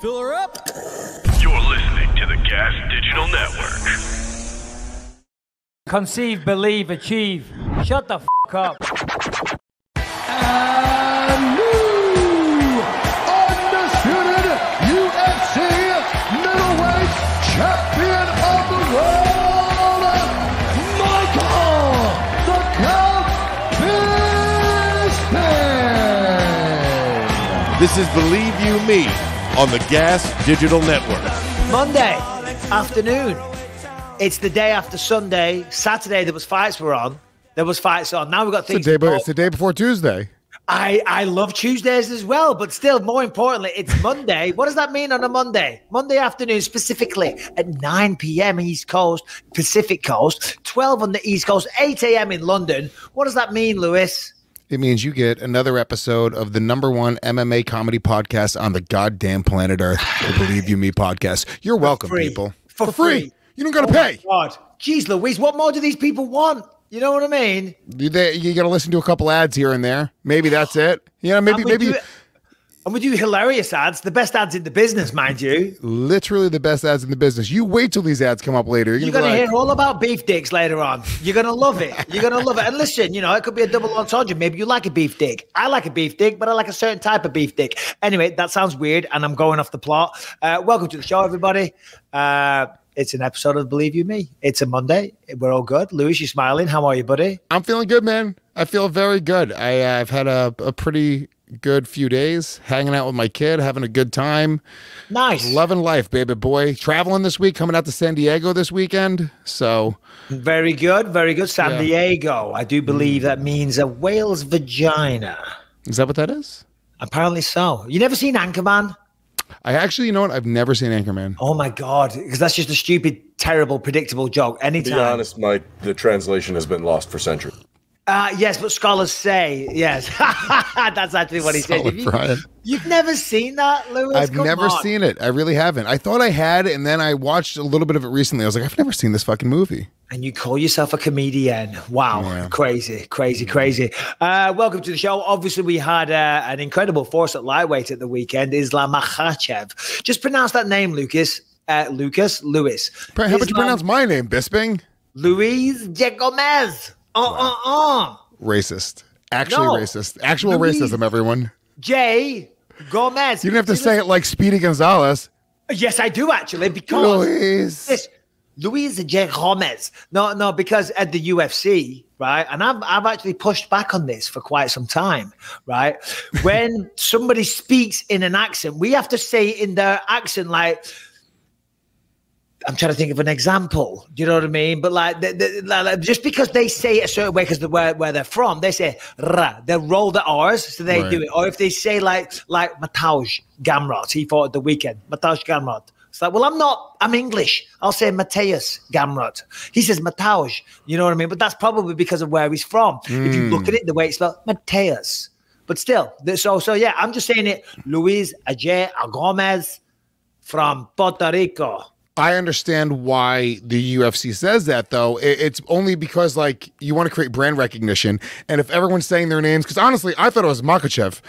Fill her up. You're listening to the Gas Digital Network. Conceive, believe, achieve. Shut the f*** up. And new undisputed UFC Middleweight Champion of the world, Michael the Count Bisping. This is Believe You Me on the Gas Digital Network. Monday afternoon. It's the day after Sunday. Saturday, there was fights were on. There was fights on. Now we've got things. It's the day before Tuesday. I love Tuesdays as well, but still, more importantly, it's Monday. What does that mean on a Monday? Monday afternoon, specifically at 9 p.m. East Coast, Pacific Coast, 12 on the East Coast, 8 a.m. in London. What does that mean, Lewis? It means you get another episode of the #1 MMA comedy podcast on the goddamn planet Earth, the Believe You Me podcast. You're welcome, people. For free. You don't got to pay. God. Jeez, Louise, what more do these people want? You know what I mean? You got to listen to a couple ads here and there. Maybe that's it. Yeah, maybe. And we do hilarious ads, the best ads in the business, mind you. Literally the best ads in the business. You wait till these ads come up later. You're going to hear all about beef dicks later on. You're going to love it. You're going to love it. And listen, it could be a double entendre. Maybe you like a beef dick. I like a beef dick, but I like a certain type of beef dick. Anyway, that sounds weird, and I'm going off the plot. Welcome to the show, everybody. It's an episode of Believe You Me. It's a Monday. We're all good. Lewis, you're smiling. How are you, buddy? I'm feeling good, man. I feel very good. I've had a pretty good few days hanging out with my kid, having a good time. Nice. Loving life, baby boy. Traveling this week, coming out to San Diego this weekend. So very good. Very good. San Diego. I do believe that means a whale's vagina. Is that what that is? Apparently so. You never seen Anchorman? I actually, you know what? I've never seen Anchorman. Oh my God. Because that's just a stupid, terrible, predictable joke. Anytime. To be honest, Mike, the translation has been lost for centuries. Yes, but scholars say, yes. That's actually what he said. You've never seen that, Lewis? I've never seen it. I really haven't. I thought I had, and then I watched a little bit of it recently. I was like, I've never seen this fucking movie. And you call yourself a comedian. Wow. Yeah. Crazy. Welcome to the show. Obviously, we had an incredible force at lightweight at the weekend, Islam Makhachev. Just pronounce that name, Lewis. How about you pronounce my name, Bisping? Luis J. Gomez. Racist. Actually racist. Actual racism, everyone. J. Gomez. You didn't have to say it like Speedy Gonzalez. Yes, I do, actually, because... Luis J. Gomez. No, because at the UFC, right, and I've actually pushed back on this for quite some time, right? When somebody speaks in an accent, we have to say in their accent, like, I'm trying to think of an example. Do you know what I mean? But like just because they say it a certain way because where they're from, they say ra. They roll the R's, so they do it. Or if they say like Mateusz Gamrot, he fought at the weekend. Mateusz Gamrot. It's like, well, I'm English. I'll say Mateusz Gamrot. He says Mateusz. You know what I mean? But that's probably because of where he's from. If you look at it, the way it's spelled, Mateusz. But still, so yeah, I'm just saying it. Luis J. Gomez from Puerto Rico. I understand why the UFC says that, though. It's only because, like, you want to create brand recognition. And if everyone's saying their names, because honestly, I thought it was Makhachev.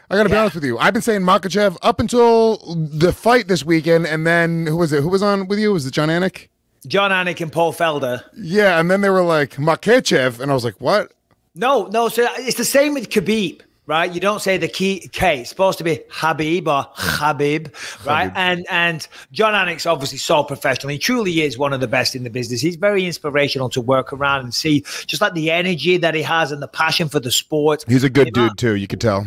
I got to be honest with you. I've been saying Makhachev up until the fight this weekend. And then, who was it? Who was on with you? Was it John Anik? John Anik and Paul Felder. Yeah, and then they were like, Makhachev. And I was like, what? No. So it's the same with Khabib. Right, you don't say the K. It's supposed to be Habib or Habib, right? And John Anik's obviously so professional. He truly is one of the best in the business. He's very inspirational to work around and see, just like the energy that he has and the passion for the sport. He's a good dude too. You can tell.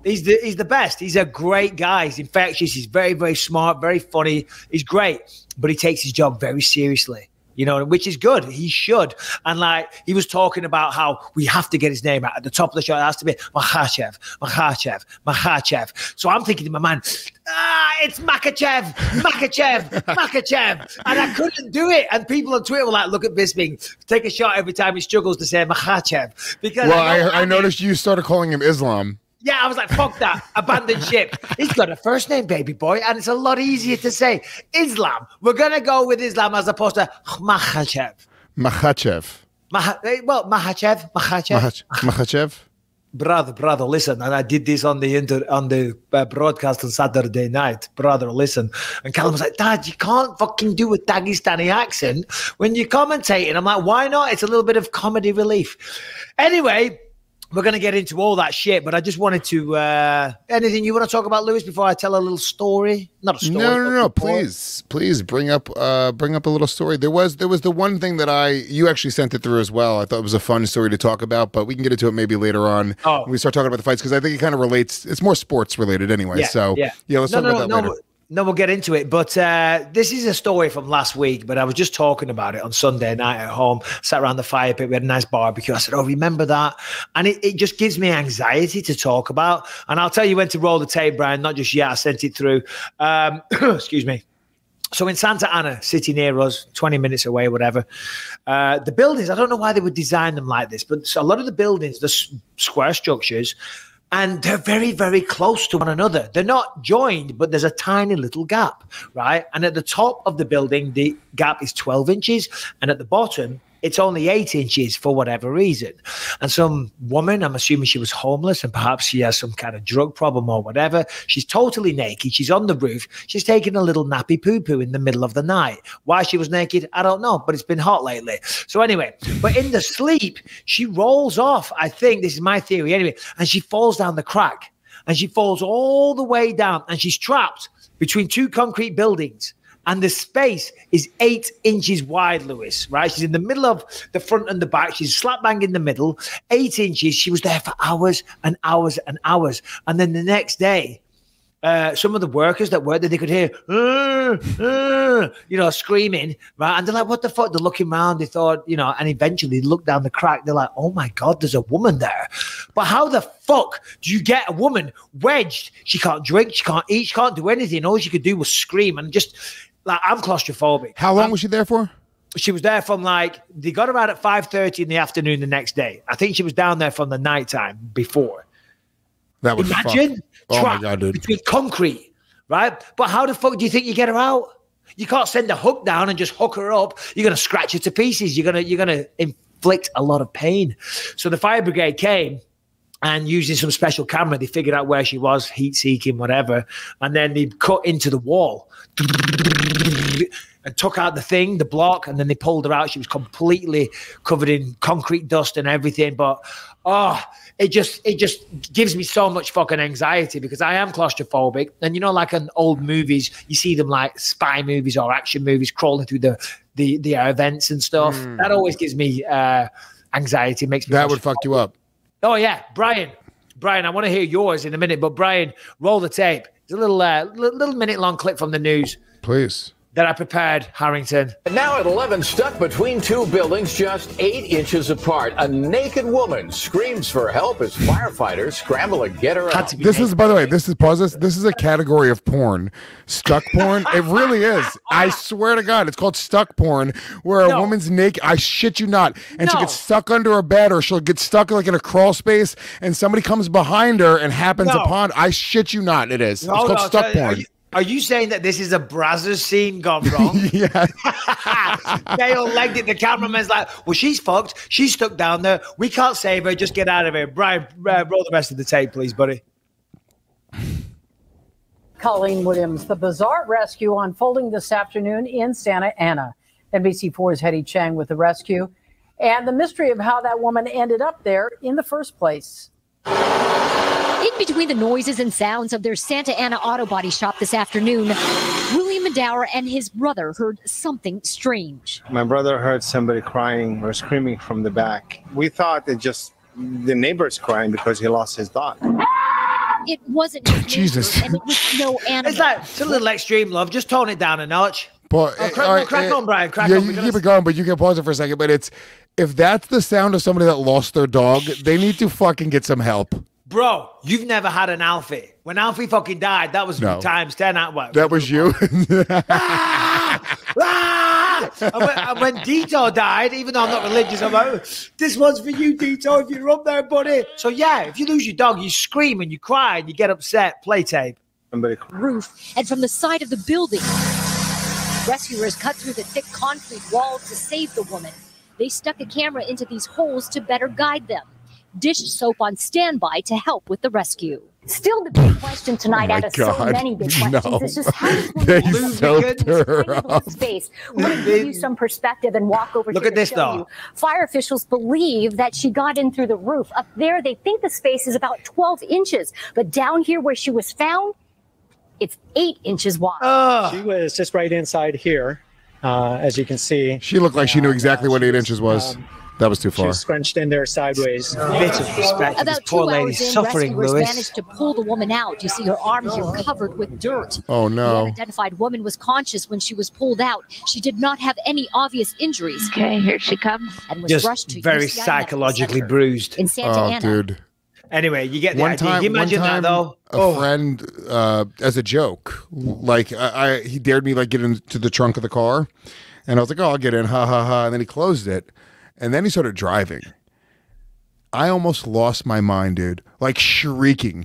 He's the best. He's a great guy. He's infectious. He's very, very smart, very funny. He's great, but he takes his job very seriously. Which is good. He should. And like he was talking about how we have to get his name out at the top of the show. It has to be Makhachev. So I'm thinking in my mind, it's Makhachev. And I couldn't do it. And people on Twitter were like, look at Bisping, take a shot every time he struggles to say Makhachev. Because I noticed you started calling him Islam. Yeah, I was like, fuck that. Abandon ship. He's got a first name, baby boy, and it's a lot easier to say. Islam. We're going to go with Islam as opposed to Makhachev. Makhachev. Makhachev. brother, listen. And I did this on the broadcast on Saturday night. Brother, listen. And Callum was like, Dad, you can't fucking do a Dagestani accent when you're commentating. I'm like, why not? It's a little bit of comedy relief. Anyway, we're going to get into all that shit, but I just wanted to, anything you want to talk about, Lewis, before I tell a little story? Not a story. No. Please bring up a little story. There was the one thing that you actually sent it through as well. I thought it was a fun story to talk about, but we can get into it maybe later on when we start talking about the fights, because I think it kind of relates. It's more sports related anyway. Let's talk about that later. No, we'll get into it. But this is a story from last week, but I was just talking about it on Sunday night at home, sat around the fire pit. We had a nice barbecue. I said, remember that? And it just gives me anxiety to talk about. And I'll tell you when to roll the tape, Brian, not just yet. I sent it through. Excuse me. So in Santa Ana, city near us, 20 minutes away, whatever, the buildings, I don't know why they would design them like this, but a lot of the buildings, the square structures, and they're very, very close to one another. They're not joined, but there's a tiny little gap, right? And at the top of the building, the gap is 12 inches. And at the bottom, it's only 8 inches for whatever reason. And some woman, I'm assuming she was homeless and perhaps she has some kind of drug problem or whatever. She's totally naked. She's on the roof. She's taking a little nappy poo-poo in the middle of the night. Why she was naked, I don't know, but it's been hot lately. So anyway, but in the sleep, she rolls off, I think, this is my theory anyway, and she falls down the crack. And she falls all the way down and she's trapped between two concrete buildings. And the space is 8 inches wide, Lewis, right? She's in the middle of the front and the back. She's slap bang in the middle, 8 inches. She was there for hours and hours and hours. And then the next day, some of the workers that worked there, they could hear, screaming, right? And they're like, what the fuck? They're looking around. They thought, and eventually they look down the crack. They're like, oh my God, there's a woman there. But how the fuck do you get a woman wedged? She can't drink, she can't eat, she can't do anything. All she could do was scream and just... Like, I'm claustrophobic. How long was she there for? She was there from they got her out at 5:30 in the afternoon the next day. I think she was down there from the nighttime before. That was imagine my God, dude. Between concrete, right? But how the fuck do you think you get her out? You can't send a hook down and just hook her up. You're gonna scratch her to pieces. You're gonna inflict a lot of pain. So the fire brigade came. And using some special camera, they figured out where she was, heat seeking, whatever. And then they cut into the wall and took out the block, and then they pulled her out. She was completely covered in concrete dust and everything. But it just gives me so much fucking anxiety because I am claustrophobic. And like in old movies, you see them like spy movies or action movies crawling through the air vents and stuff. That always gives me anxiety. Makes me that would fuck you up. Oh, yeah. Brian, I want to hear yours in a minute, but Brian, roll the tape. It's a little minute-long clip from the news. Please. That I prepared, Harrington. Now at 11, stuck between two buildings just 8 inches apart. A naked woman screams for help as firefighters scramble to get her out. This is, by the way, this is a category of porn. Stuck porn. It really is. I swear to God, it's called stuck porn, where a woman's naked. I shit you not. And she gets stuck under a bed, or she'll get stuck like in a crawl space, and somebody comes behind her and happens upon. I shit you not. It is. It's called stuck porn. Are you saying that this is a Brazzers scene gone wrong? Yeah. They all legged it. The cameraman's like, well, she's fucked. She's stuck down there. We can't save her. Just get out of here. Brian, roll the rest of the tape, please, buddy. Colleen Williams, the bizarre rescue unfolding this afternoon in Santa Ana. NBC4's Hetty Chang with the rescue and the mystery of how that woman ended up there in the first place. In between the noises and sounds of their Santa Ana auto body shop this afternoon, William Dower and his brother heard something strange. My brother heard somebody crying or screaming from the back. We thought it just the neighbor's crying because he lost his dog. It wasn't Jesus, and it was no animal. It's a little extreme, love. Just tone it down a notch. But crack on, Brian. Crack on. You keep it going, but you can pause it for a second. But if that's the sound of somebody that lost their dog, they need to fucking get some help. Bro, you've never had an Alfie. When Alfie fucking died, that was times 10 out. What? That was you. And when Dito died, even though I'm not religious, I'm like, this one's for you, Dito, if you're up there, buddy. So yeah, if you lose your dog, you scream and you cry and you get upset. Play tape. Roof and from the side of the building. Rescuers cut through the thick concrete wall to save the woman. They stuck a camera into these holes to better guide them. dish soap on standby to help with the rescue. Still the big question tonight out of so many big questions is just how does one lose space? We're going to give you some perspective and walk over Look here at this, to show you. Fire officials believe that she got in through the roof. Up there, they think the space is about 12 inches. But down here where she was found, it's 8 inches wide. She was just right inside here, as you can see. She looked like she knew exactly what 8 inches was. That was too far. She was scrunched in there sideways. Bit of respect. About This poor 2 lady's hours in, suffering, rescuers Lewis. managed to pull the woman out. You see her arm here covered with dirt. Oh, The no. unidentified woman was conscious when she was pulled out. She did not have any obvious injuries. Okay, here she comes. And was rushed Just to very UCI Medical psychologically Center bruised. in Santa Oh, Ana. dude. Anyway, you get the One idea. time, Can you imagine that, though? a friend, as a joke, like he dared me like get into the trunk of the car, and I was like, "Oh, I'll get in, ha ha ha," and then he closed it, and then he started driving. I almost lost my mind, dude. Like shrieking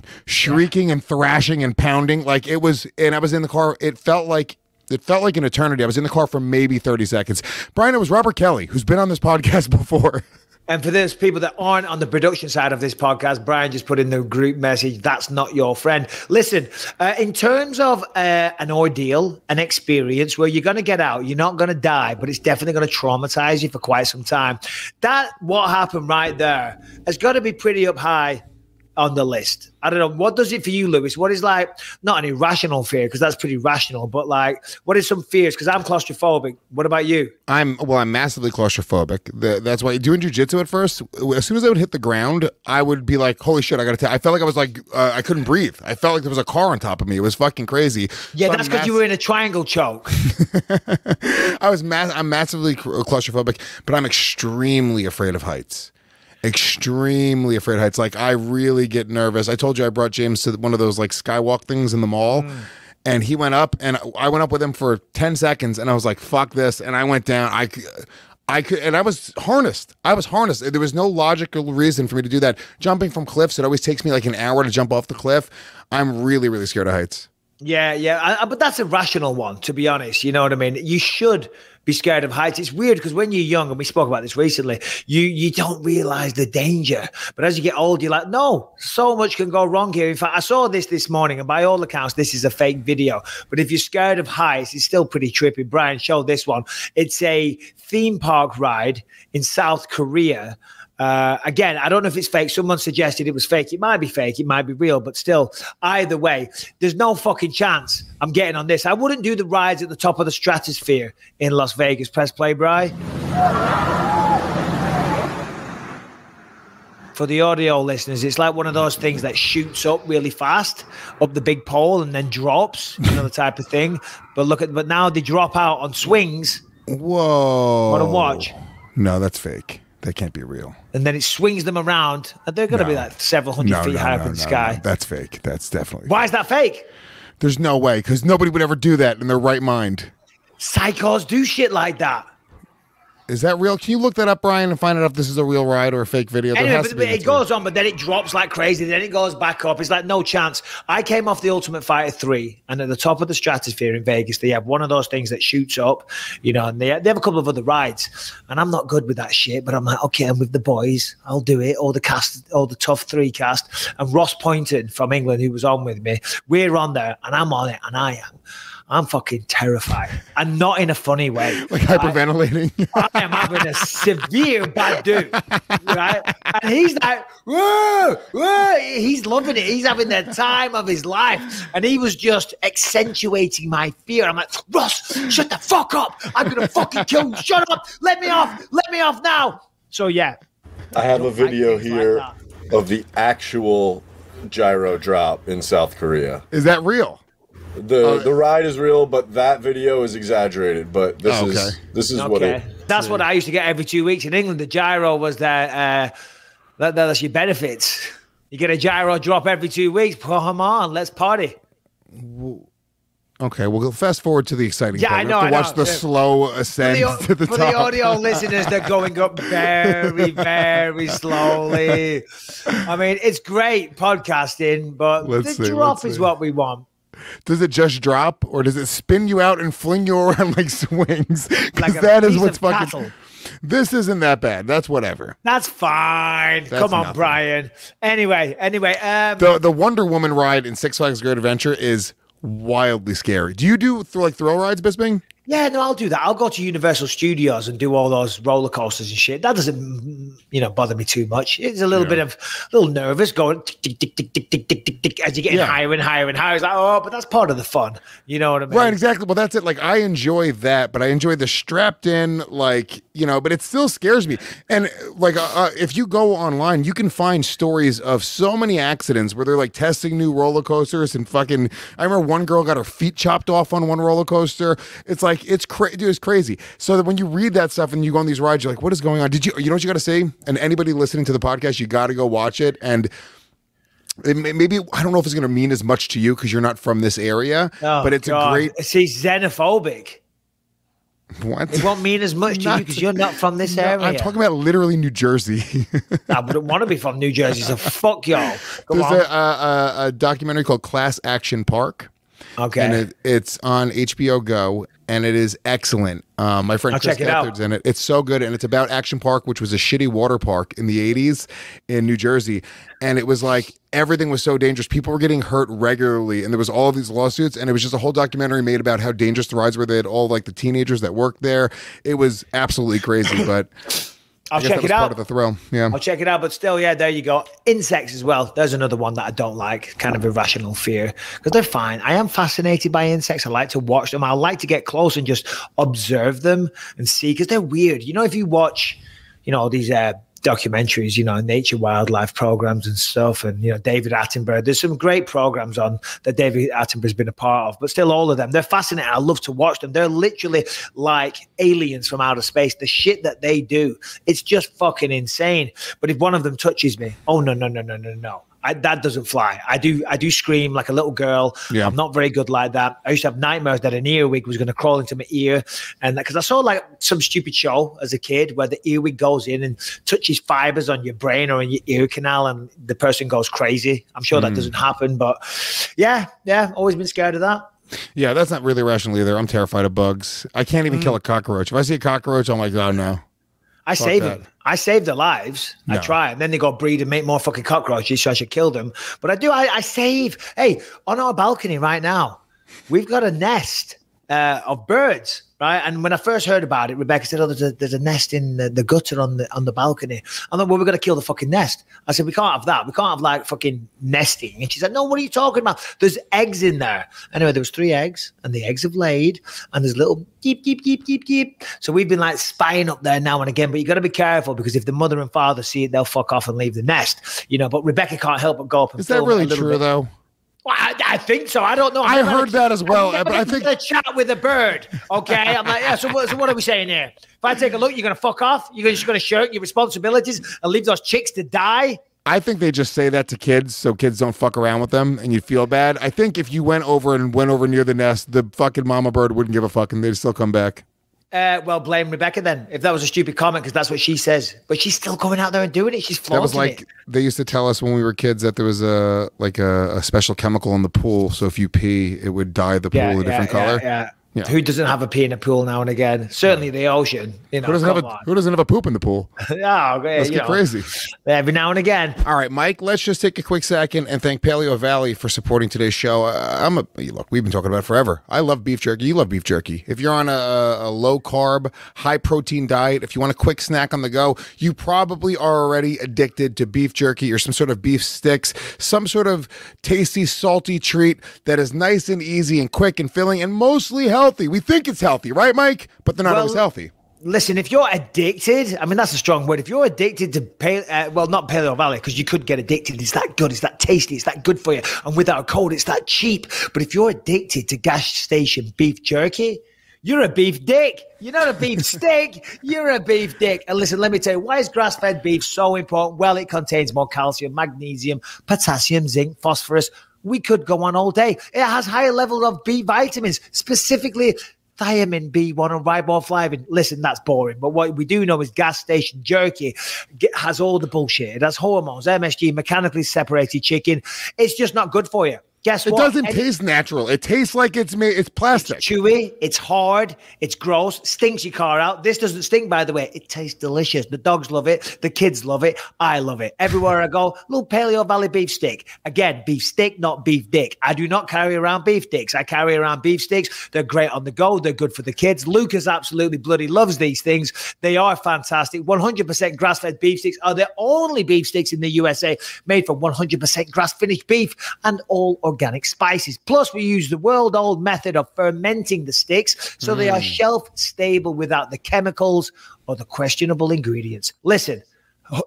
and thrashing and pounding. Like it was, and I was in the car. It felt like an eternity. I was in the car for maybe 30 seconds. Brian, it was Robert Kelly, who's been on this podcast before. And for those people that aren't on the production side of this podcast, Brian just put in the group message, that's not your friend. Listen, in terms of an ordeal, an experience where you're going to get out, you're not going to die, but it's definitely going to traumatize you for quite some time. That, what happened right there, has got to be pretty up high on the list. I don't know. What does it for you, Lewis? What is like, not an irrational fear, because that's pretty rational, but like, what is some fears? Because I'm claustrophobic. What about you? I'm massively claustrophobic. That's why doing jujitsu at first, as soon as I would hit the ground, I would be like, holy shit, I felt like I was like, I couldn't breathe. I felt like there was a car on top of me. It was fucking crazy. Yeah, So that's because you were in a triangle choke. I'm massively claustrophobic, but I'm extremely afraid of heights. Extremely afraid of heights. Like I really get nervous. I told you I brought James to one of those like skywalk things in the mall, and he went up, and I went up with him for 10 seconds, and I was like, "Fuck this!" And I went down. I could, and I was harnessed. There was no logical reason for me to do that. Jumping from cliffs, it always takes me like an hour to jump off the cliff. I'm really, really scared of heights. Yeah, but that's a rational one, to be honest. You know what I mean? You should be scared of heights. It's weird because when you're young, and we spoke about this recently, you don't realize the danger. But as you get old, you're like, no, so much can go wrong here. In fact, I saw this morning, and by all accounts, this is a fake video. But if you're scared of heights, it's still pretty trippy. Brian showed this one. It's a theme park ride in South Korea. Again, I don't know if it's fake. Someone suggested it was fake. It might be fake. It might be real. But still, either way, there's no fucking chance I'm getting on this. I wouldn't do the rides at the top of the stratosphere in Las Vegas. Press play, Bri. For the audio listeners, it's like one of those things that shoots up really fast up the big pole and then drops, you know, the type of thing. But now they drop out on swings. Whoa. Want to watch? No, that's fake. That can't be real. And then it swings them around, and they're going to be like several hundred feet high up in the sky. No. That's fake. That's definitely Why is that fake? There's no way, because nobody would ever do that in their right mind. Psychos do shit like that. Is that real? Can you look that up, Brian, and find out if this is a real ride or a fake video? Anyway, but it goes on, but then it drops like crazy. Then it goes back up. It's like no chance. I came off the Ultimate Fighter 3, and at the top of the stratosphere in Vegas, they have one of those things that shoots up, you know, and they have a couple of other rides. And I'm not good with that shit, but I'm like, okay, I'm with the boys. I'll do it. All the Tough 3 cast. And Ross Poynton from England, who was on with me, we're on there, and I'm on it, and I'm fucking terrified, and not in a funny way. Like hyperventilating. I am having a severe bad do, right? And he's like, whoa, whoa. He's loving it. He's having the time of his life. And he was just accentuating my fear. I'm like, Ross, shut the fuck up. I'm going to fucking kill you. Shut up. Let me off now. So, yeah. I have a video here of the actual gyro drop in South Korea. Is that real? The ride is real, but that video is exaggerated. But this is what it. That's what I used to get every 2 weeks in England. The gyro was that's your benefits. You get a gyro drop every 2 weeks. Come on, let's party. Okay, we'll fast forward to the exciting part. I know. Watch the slow ascent to the top. For the audio listeners, they're going up very, very slowly. I mean, it's great podcasting, but the drop is what we want. Does it just drop, or does it spin you out and fling you around like swings? Because like that is what's fucking. This isn't that bad. That's whatever. That's fine. Come on, nothing. Brian. Anyway. The Wonder Woman ride in Six Flags Great Adventure is wildly scary. Do you do thrill rides, Bisping? Yeah, no, I'll do that. I'll go to Universal Studios and do all those roller coasters and shit. That doesn't, bother me too much. It's a little bit of a little nervous going tick, tick, tick, tick, tick, tick, tick, tick, as you're getting higher and higher and higher. It's like, oh, but that's part of the fun. You know what I mean? Right, exactly. Well, that's it. Like, I enjoy that, but I enjoy the strapped in, like, but it still scares me. And like, if you go online, you can find stories of so many accidents where they're like testing new roller coasters and fucking. I remember one girl got her feet chopped off on one roller coaster. It's like it's crazy. So that when you read that stuff and you go on these rides, you're like, what is going on? You know what you got to say? And anybody listening to the podcast, you got to go watch it. And maybe I don't know if it's going to mean as much to you because you're not from this area, but it's a great. See, xenophobic. What? It won't mean as much to you because you're not from this area. I'm talking about literally New Jersey. I wouldn't want to be from New Jersey, so fuck y'all. There's a documentary called Class Action Park. Okay. And it's on HBO Go, and it is excellent. My friend Chris Gethard's in it. It's so good, and it's about Action Park, which was a shitty water park in the 80s in New Jersey. And it was like everything was so dangerous. People were getting hurt regularly, and there was all of these lawsuits, and it was just a whole documentary made about how dangerous the rides were. They had all like the teenagers that worked there. It was absolutely crazy, but I'll check it out. Part of the thrill. Yeah, I'll check it out. But still, yeah, there you go. Insects as well. There's another one that I don't like. Kind of irrational fear because they're fine. I am fascinated by insects. I like to watch them. I like to get close and just observe them and see because they're weird. If you watch, these documentaries, nature wildlife programs and stuff, and David Attenborough. There's some great programs on that David Attenborough's been a part of, but still all of them, they're fascinating. I love to watch them. They're literally like aliens from outer space. The shit that they do, it's just fucking insane. But if one of them touches me, oh no. That doesn't fly. I do scream like a little girl. Yeah. I'm not very good like that. I used to have nightmares that an earwig was going to crawl into my ear, and because I saw like some stupid show as a kid where the earwig goes in and touches fibers on your brain or in your ear canal, and the person goes crazy. I'm sure that doesn't happen, but yeah, always been scared of that. Yeah, that's not really rational either. I'm terrified of bugs. I can't even kill a cockroach. If I see a cockroach, I'm like, oh no. I save them. I save their lives. No. I try. And then they go breed and make more fucking cockroaches, so I should kill them. But I do. I save. Hey, on our balcony right now, we've got a nest of birds, right? And when I first heard about it, Rebecca said, oh, there's a nest in the gutter on the balcony. I thought, well, we're going to kill the fucking nest. I said, we can't have that. We can't have like fucking nesting. And she said, no, what are you talking about? There's eggs in there. Anyway, there was 3 eggs, and the eggs have laid, and there's little keep. So we've been like spying up there now and again, but you got to be careful because if the mother and father see it, they'll fuck off and leave the nest, But Rebecca can't help but go up and film. Is that really true, though? Well, I think so. I don't know. I heard that as well. But I think a chat with a bird. Okay, I'm like, yeah. So what are we saying here? If I take a look, you're gonna fuck off. You're just gonna shirk your responsibilities and leave those chicks to die. I think they just say that to kids so kids don't fuck around with them and you feel bad. I think if you went over near the nest, the fucking mama bird wouldn't give a fuck and they'd still come back. Well, blame Rebecca then, if that was a stupid comment, because that's what she says. But she's still going out there and doing it. She's flaunting it. That was like, they used to tell us when we were kids that there was a special chemical in the pool. So if you pee, it would dye the pool a different color. Yeah. Who doesn't have a pee in a pool now and again? Certainly the ocean. Who doesn't have a poop in the pool? Let's get crazy. Every now and again. All right, Mike, let's just take a quick second and thank Paleo Valley for supporting today's show. Look, we've been talking about it forever. I love beef jerky. You love beef jerky. If you're on a low-carb, high-protein diet, if you want a quick snack on the go, you probably are already addicted to beef jerky or some sort of beef sticks, some sort of tasty, salty treat that is nice and easy and quick and filling and mostly healthy. We think it's healthy, right, Mike? But they're not always healthy. Listen, if you're addicted, I mean, that's a strong word. If you're addicted to, not Paleo Valley, because you could get addicted. It's that good. It's that tasty. It's that good for you. And without a code, it's that cheap. But if you're addicted to gas station beef jerky, you're a beef dick. You're not a beef stick. You're a beef dick. And listen, let me tell you, why is grass-fed beef so important? Well, it contains more calcium, magnesium, potassium, zinc, phosphorus. We could go on all day. It has higher levels of B vitamins, specifically thiamine B1 and riboflavin. Listen, that's boring. But what we do know is gas station jerky has all the bullshit. It has hormones, MSG, mechanically separated chicken. It's just not good for you. Guess it what? Doesn't taste natural. It tastes like it's plastic. It's chewy, it's hard, it's gross, stinks your car out. This doesn't stink, by the way. It tastes delicious. The dogs love it. The kids love it. I love it. Everywhere I go, little Paleo Valley beef stick. Again, beef stick, not beef dick. I do not carry around beef dicks. I carry around beef sticks. They're great on the go. They're good for the kids. Lucas absolutely bloody loves these things. They are fantastic. 100% grass-fed beef sticks are the only beef sticks in the USA made from 100% grass-finished beef and all organic spices. Plus, we use the world-old method of fermenting the sticks so they are shelf-stable without the chemicals or the questionable ingredients. Listen,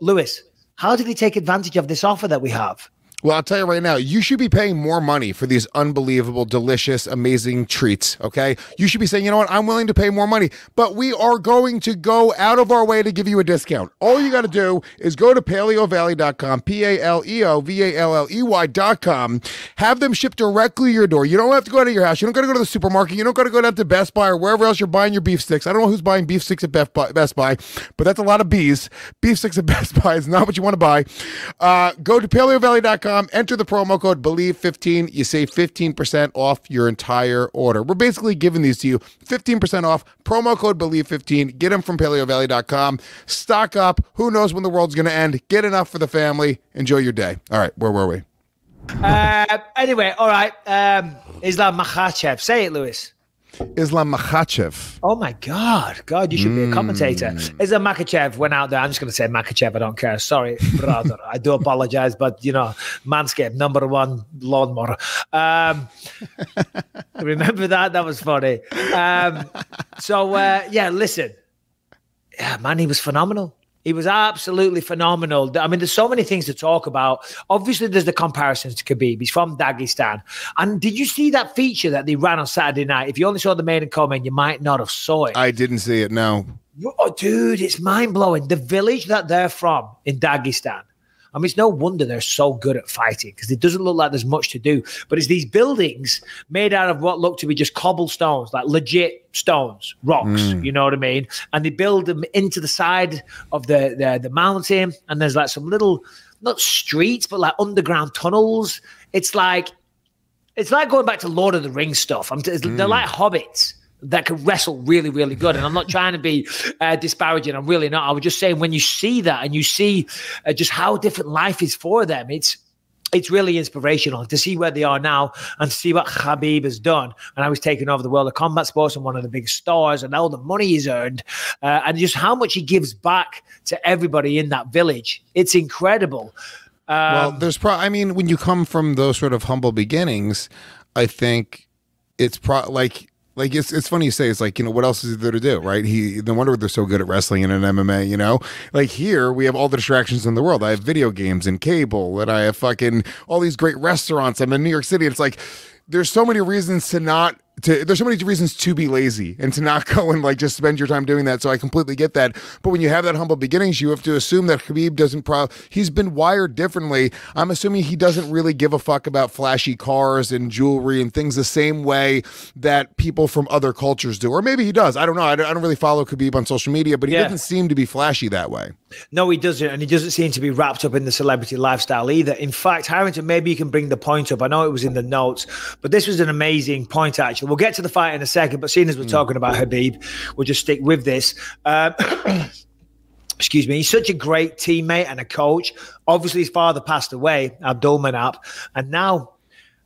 Lewis, how did he take advantage of this offer that we have? Well, I'll tell you right now, you should be paying more money for these unbelievable, delicious, amazing treats, okay? You should be saying, you know what, I'm willing to pay more money, but we are going to go out of our way to give you a discount. All you got to do is go to paleovalley.com, PALEOVALLEY.com, have them shipped directly to your door. You don't have to go out of your house. You don't got to go to the supermarket. You don't got to go down to Best Buy or wherever else you're buying your beef sticks. I don't know who's buying beef sticks at Best Buy, but that's a lot of bees. Beef sticks at Best Buy is not what you want to buy. Go to paleovalley.com. Enter the promo code BELIEVE15. You save 15% off your entire order. We're basically giving these to you 15% off. Promo code BELIEVE15. Get them from paleovalley.com. Stock up. Who knows when the world's going to end? Get enough for the family. Enjoy your day. All right, where were we? Anyway, all right. Islam Makhachev. Say it, Lewis. Islam Makhachev. Oh my God, you should be a commentator. Islam Makhachev went out there. I'm just going to say Makhachev. I don't care. Sorry, brother. I do apologize, but you know, Manscaped, #1 lawnmower. Remember that? That was funny. Yeah, listen. Yeah, man, he was phenomenal. He was absolutely phenomenal. I mean, there's so many things to talk about. Obviously, there's the comparisons to Khabib. He's from Dagestan. And did you see that feature that they ran on Saturday night? If you only saw the main and co-main, you might not have saw it. I didn't see it, no. Oh, dude, it's mind-blowing. The village that they're from in Dagestan. I mean, it's no wonder they're so good at fighting because it doesn't look like there's much to do. But it's these buildings made out of what look to be just cobblestones, like legit stones, rocks, you know what I mean? And they build them into the side of the mountain. And there's like some little, not streets, but like underground tunnels. It's like going back to Lord of the Rings stuff. They're like hobbits that can wrestle really, really good. And I'm not trying to be disparaging. I'm really not. I was just saying when you see that and you see just how different life is for them, it's really inspirational to see where they are now and to see what Khabib has done. And I was taking over the world of combat sports and one of the biggest stars and all the money he's earned and just how much he gives back to everybody in that village. It's incredible. Well, I mean, when you come from those sort of humble beginnings, I think it's it's funny you say, it's like, you know, what else is there to do, right? No wonder they're so good at wrestling and in MMA, you know? Like here, we have all the distractions in the world. I have video games and cable, and I have fucking all these great restaurants. I'm in New York City. It's like, there's so many reasons there's so many reasons to be lazy and to not go and like just spend your time doing that. So I completely get that. But when you have that humble beginnings, you have to assume that Khabib he's been wired differently. I'm assuming he doesn't really give a fuck about flashy cars and jewelry and things the same way that people from other cultures do. Or maybe he does. I don't know. I don't really follow Khabib on social media, but he doesn't seem to be flashy that way. No, he doesn't. And he doesn't seem to be wrapped up in the celebrity lifestyle either. In fact, Harrington, maybe you can bring the point up. I know it was in the notes, but this was an amazing point, actually. We'll get to the fight in a second, but seeing as we're talking about Khabib, we'll just stick with this. Excuse me. He's such a great teammate and a coach. Obviously, his father passed away, Abdulmanap, and now,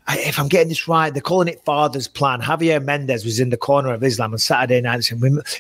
if I'm getting this right, they're calling it father's plan. Javier Mendez was in the corner of Islam on Saturday night.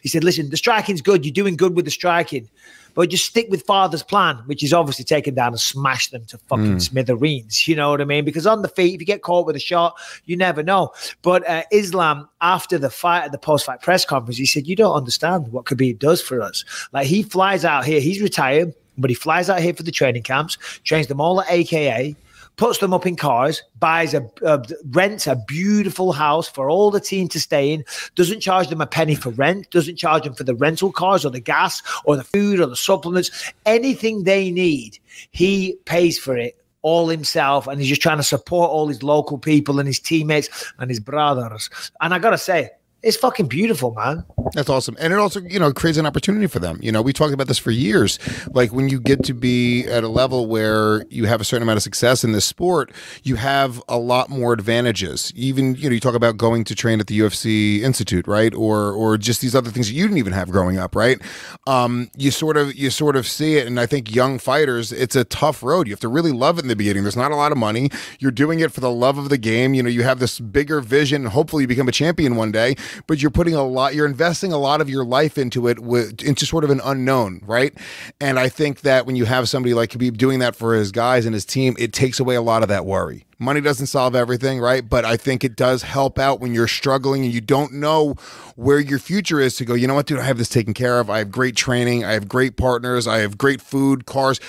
He said, listen, the striking's good. You're doing good with the striking. But just stick with father's plan, which is obviously taken down and smash them to fucking smithereens. You know what I mean? Because on the feet, if you get caught with a shot, you never know. But Islam, after the fight at the post-fight press conference, he said, you don't understand what Khabib does for us. Like, he flies out here. He's retired, but he flies out here for the training camps, trains them all at AKA, puts them up in cars, rents a beautiful house for all the team to stay in, doesn't charge them a penny for rent, doesn't charge them for the rental cars or the gas or the food or the supplements, anything they need, he pays for it all himself, and he's just trying to support all his local people and his teammates and his brothers. And I got to say, It's fucking beautiful, man. That's awesome. And it also, creates an opportunity for them. We talked about this for years. Like when you get to be at a level where you have a certain amount of success in this sport, you have a lot more advantages. Even, you talk about going to train at the UFC Institute, right? Or just these other things that you didn't even have growing up, right? You sort of see it. And I think young fighters, it's a tough road. You have to really love it in the beginning. There's not a lot of money. You're doing it for the love of the game. You have this bigger vision. Hopefully you become a champion one day, but you're investing a lot of your life into it, into sort of an unknown, right? And I think that when you have somebody like Khabib doing that for his guys and his team, it takes away a lot of that worry. Money doesn't solve everything, right? But I think it does help out when you're struggling and you don't know where your future is to go, you know what, dude, I have this taken care of. I have great training. I have great partners. I have great food, cars.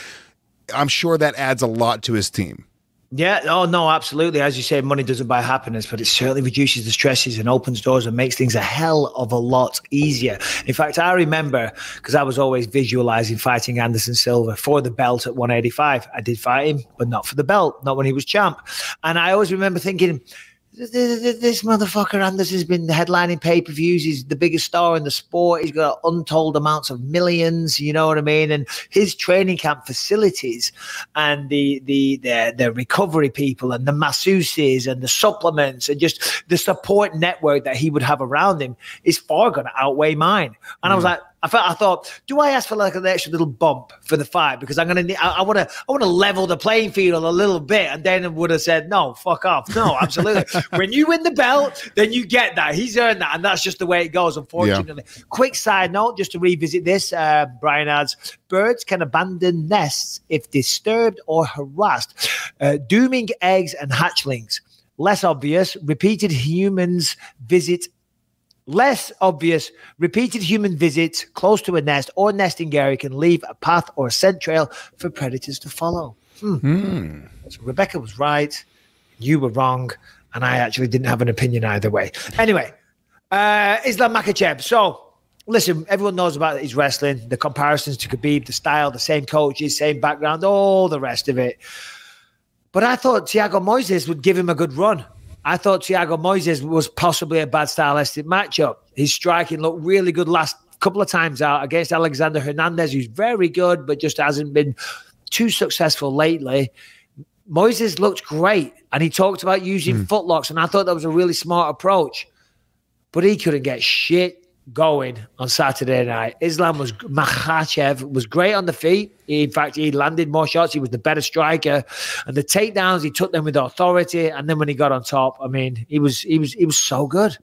I'm sure that adds a lot to his team. Yeah, oh no, absolutely. As you say, money doesn't buy happiness, but it certainly reduces the stresses and opens doors and makes things a hell of a lot easier. In fact, I remember, because I was always visualizing fighting Anderson Silva for the belt at 185. I did fight him, but not for the belt, not when he was champ. And I always remember thinking, this motherfucker Anderson's been headlining pay-per-views. He's the biggest star in the sport. He's got untold amounts of millions, you know what I mean? And his training camp facilities and the recovery people and the masseuses and the supplements and just the support network that he would have around him is far going to outweigh mine. And I was like, I thought, do I ask for like an extra little bump for the fight? Because I want to level the playing field a little bit. And then would have said, no, fuck off. No, absolutely. When you win the belt, then you get that. He's earned that. And that's just the way it goes, unfortunately. Yeah. Quick side note, just to revisit this, Brian adds, birds can abandon nests if disturbed or harassed, dooming eggs and hatchlings. Less obvious, repeated human visits close to a nest or nesting area can leave a path or a scent trail for predators to follow. So Rebecca was right, you were wrong, and I actually didn't have an opinion either way. Anyway, Islam Makhachev. So, listen, everyone knows about his wrestling, the comparisons to Khabib, the style, the same coaches, same background, all the rest of it. But I thought Thiago Moises would give him a good run. I thought Thiago Moises was possibly a bad stylistic matchup. His striking looked really good last couple of times out against Alexander Hernandez, who's very good, but just hasn't been too successful lately. Moises looked great, and he talked about using footlocks, and I thought that was a really smart approach. But he couldn't get shit going on Saturday night. Makhachev was great on the feet. In fact, he landed more shots. He was the better striker, and the takedowns, he took them with authority. And then when he got on top, I mean, he was so good.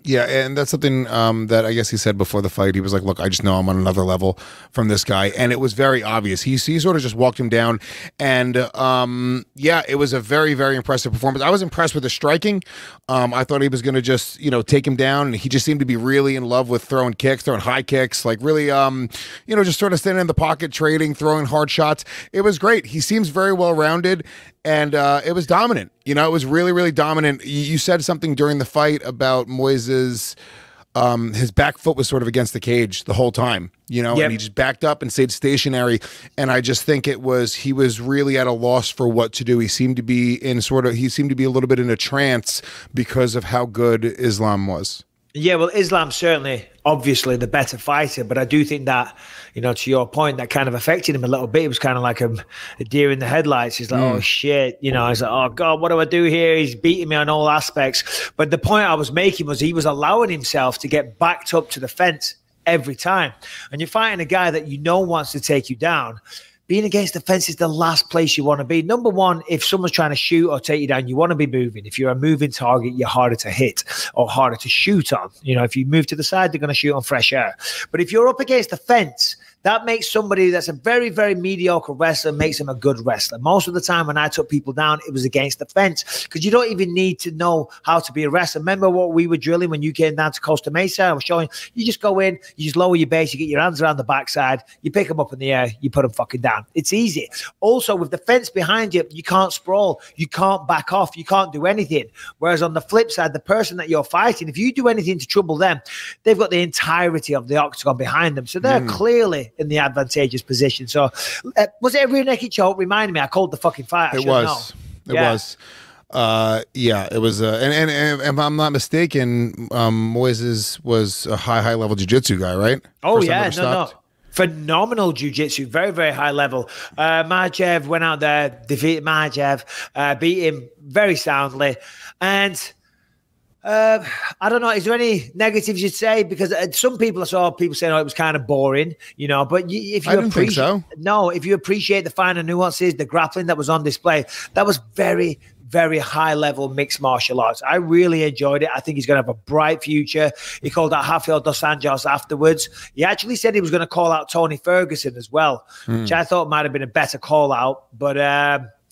Yeah, and that's something that I guess he said before the fight. He was like, look, I just know I'm on another level from this guy. And it was very obvious. He sort of just walked him down. And, yeah, it was a very, very impressive performance. I was impressed with the striking. I thought he was going to just, take him down. And he just seemed to be really in love with throwing high kicks, like really, just sort of standing in the pocket, trading, throwing hard shots. It was great. He seems very well-rounded. And it was dominant. It was really, really dominant. You said something during the fight about Moises. His back foot was sort of against the cage the whole time, and he just backed up and stayed stationary. And I just think he was really at a loss for what to do. He seemed to be a little bit in a trance because of how good Islam was. Yeah, well, Islam's certainly, obviously, the better fighter, but I do think that, to your point, that kind of affected him a little bit. It was kind of like a deer in the headlights. He's like, oh, shit. He's like, oh, God, what do I do here? He's beating me on all aspects. But the point I was making was he was allowing himself to get backed up to the fence every time. And you're fighting a guy that wants to take you down. Being against the fence is the last place you want to be. Number one, if someone's trying to shoot or take you down, you want to be moving. If you're a moving target, you're harder to hit or harder to shoot on. If you move to the side, they're going to shoot on fresh air. But if you're up against the fence, that makes somebody that's a very, very mediocre wrestler, makes him a good wrestler. Most of the time when I took people down, it was against the fence because you don't even need to know how to be a wrestler. Remember what we were drilling when you came down to Costa Mesa? I was showing you just go in, you just lower your base, you get your hands around the backside, you pick them up in the air, you put them fucking down. It's easy. Also, with the fence behind you, you can't sprawl, you can't back off, you can't do anything. Whereas on the flip side, the person that you're fighting, if you do anything to trouble them, they've got the entirety of the octagon behind them. So they're clearly in the advantageous position. So was it a rear naked choke? Remind me, I called the fucking fight. It was. Yeah, it was. And if I'm not mistaken, Moises was a high level jiu-jitsu guy, right? Oh yeah, no. Phenomenal jiu-jitsu, very, very high level. Makhachev went out there, defeated Makhachev, beat him very soundly. And I don't know, is there any negatives you'd say? Because some people, I saw people saying, it was kind of boring, but if you think so. No, if you appreciate the finer nuances, the grappling that was on display, that was very, very high level mixed martial arts. I really enjoyed it. I think he's going to have a bright future. He called out Rafael dos Anjos afterwards. He actually said he was going to call out Tony Ferguson as well, which I thought might have been a better call out. But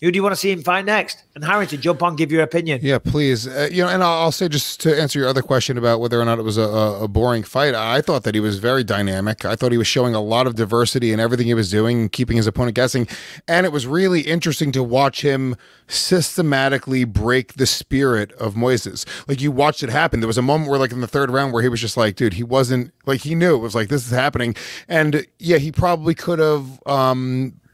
who do you want to see him fight next? And Harrington, jump on, give your opinion. Yeah, please. And I'll say, just to answer your other question about whether or not it was a boring fight, I thought that he was very dynamic. I thought he was showing a lot of diversity in everything he was doing and keeping his opponent guessing. And it was really interesting to watch him systematically break the spirit of Moises. Like, you watched it happen. There was a moment where, like, in the third round where he was just like, dude, he wasn't, like, he knew it was like, this is happening. And yeah, he probably could have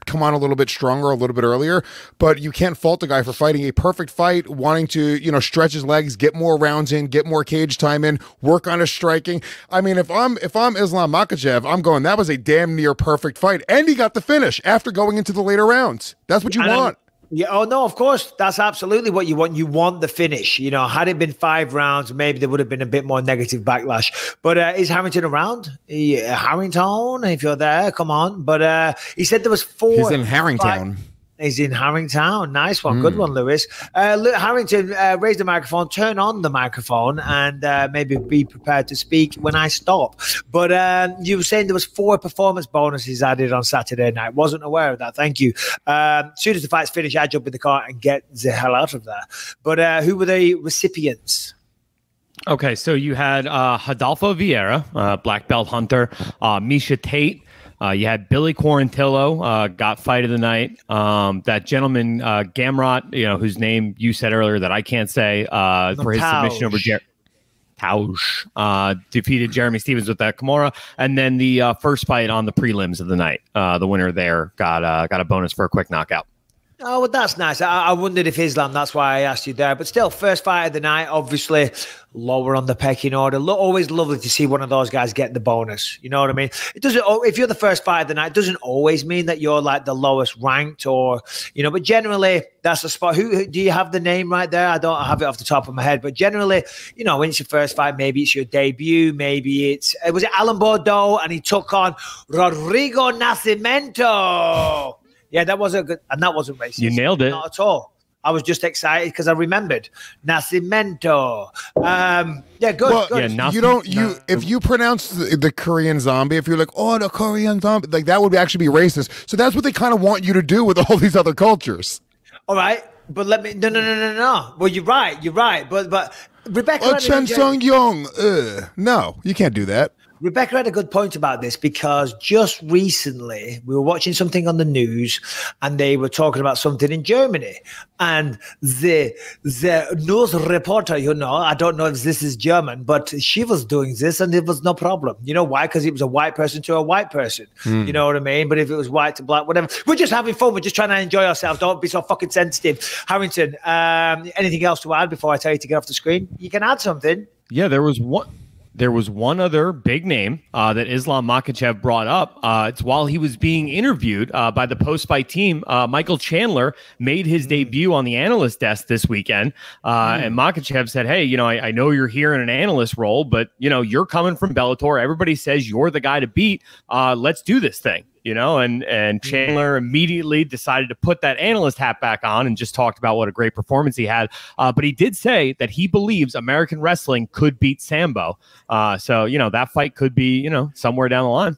come on a little bit stronger a little bit earlier, but you can't fault the guy for fighting a perfect fight, wanting to, stretch his legs, get more rounds in, get more cage time in, work on his striking. I mean, if I'm Islam Makhachev, I'm going, that was a damn near perfect fight. And he got the finish after going into the later rounds. That's what you want. Yeah. Oh no, of course. That's absolutely what you want. You want the finish. Had it been 5 rounds, maybe there would have been a bit more negative backlash. But is Harrington around? Harrington, if you're there, come on. But he said there was 4. He's in Harrington. He's in Harrington. Nice one. Good one, Lewis. Harrington, raise the microphone, turn on the microphone, and maybe be prepared to speak when I stop. But you were saying there was 4 performance bonuses added on Saturday night. Wasn't aware of that. Thank you. As soon as the fight's finished, I jump in the car and get the hell out of there. But who were the recipients? Okay, so you had Rodolfo Vieira, black belt hunter, Miesha Tate. You had Billy Quarantillo, got fight of the night. That gentleman, Gamrot, whose name you said earlier that I can't say, for his submission over Tausch, defeated Jeremy Stevens with that Kimura. And then the first fight on the prelims of the night, the winner there got a bonus for a quick knockout. Oh, well, that's nice. I wondered if Islam, that's why I asked you there. But still, first fight of the night, obviously lower on the pecking order. Always lovely to see one of those guys get the bonus. You know what I mean? It doesn't. If you're the first fight of the night, it doesn't always mean that you're like the lowest ranked or, but generally that's a spot. Who do you have the name right there? I don't have it off the top of my head, but generally, when it's your first fight, maybe it's your debut, maybe was it Alan Bordeaux and he took on Rodrigo Nascimento. Yeah, that wasn't good, and that wasn't racist. You nailed it. Not at all. I was just excited because I remembered Nascimento. Yeah, good. Well, good. Yeah, if you pronounce the Korean zombie, if you're like, oh, the Korean zombie, like that would actually be racist. So that's what they kind of want you to do with all these other cultures. All right, but let me. No. Well, you're right. But Rebecca. Chen Sung Young. No, you can't do that. Rebecca had a good point about this because just recently we were watching something on the news and they were talking about something in Germany. And the news reporter, I don't know if this is German, but she was doing this and it was no problem. You know why? Because it was a white person to a white person. You know what I mean? But if it was white to black, whatever. We're just having fun. We're just trying to enjoy ourselves. Don't be so fucking sensitive. Harrington, anything else to add before I tell you to get off the screen? You can add something. Yeah, there was one other big name that Islam Makhachev brought up. It's while he was being interviewed by the post-fight team. Michael Chandler made his debut on the analyst desk this weekend. And Makhachev said, hey, I know you're here in an analyst role, but, you're coming from Bellator. Everybody says you're the guy to beat. Let's do this thing. And Chandler immediately decided to put that analyst hat back on and just talked about what a great performance he had. But he did say that he believes American wrestling could beat Sambo. So, that fight could be, somewhere down the line.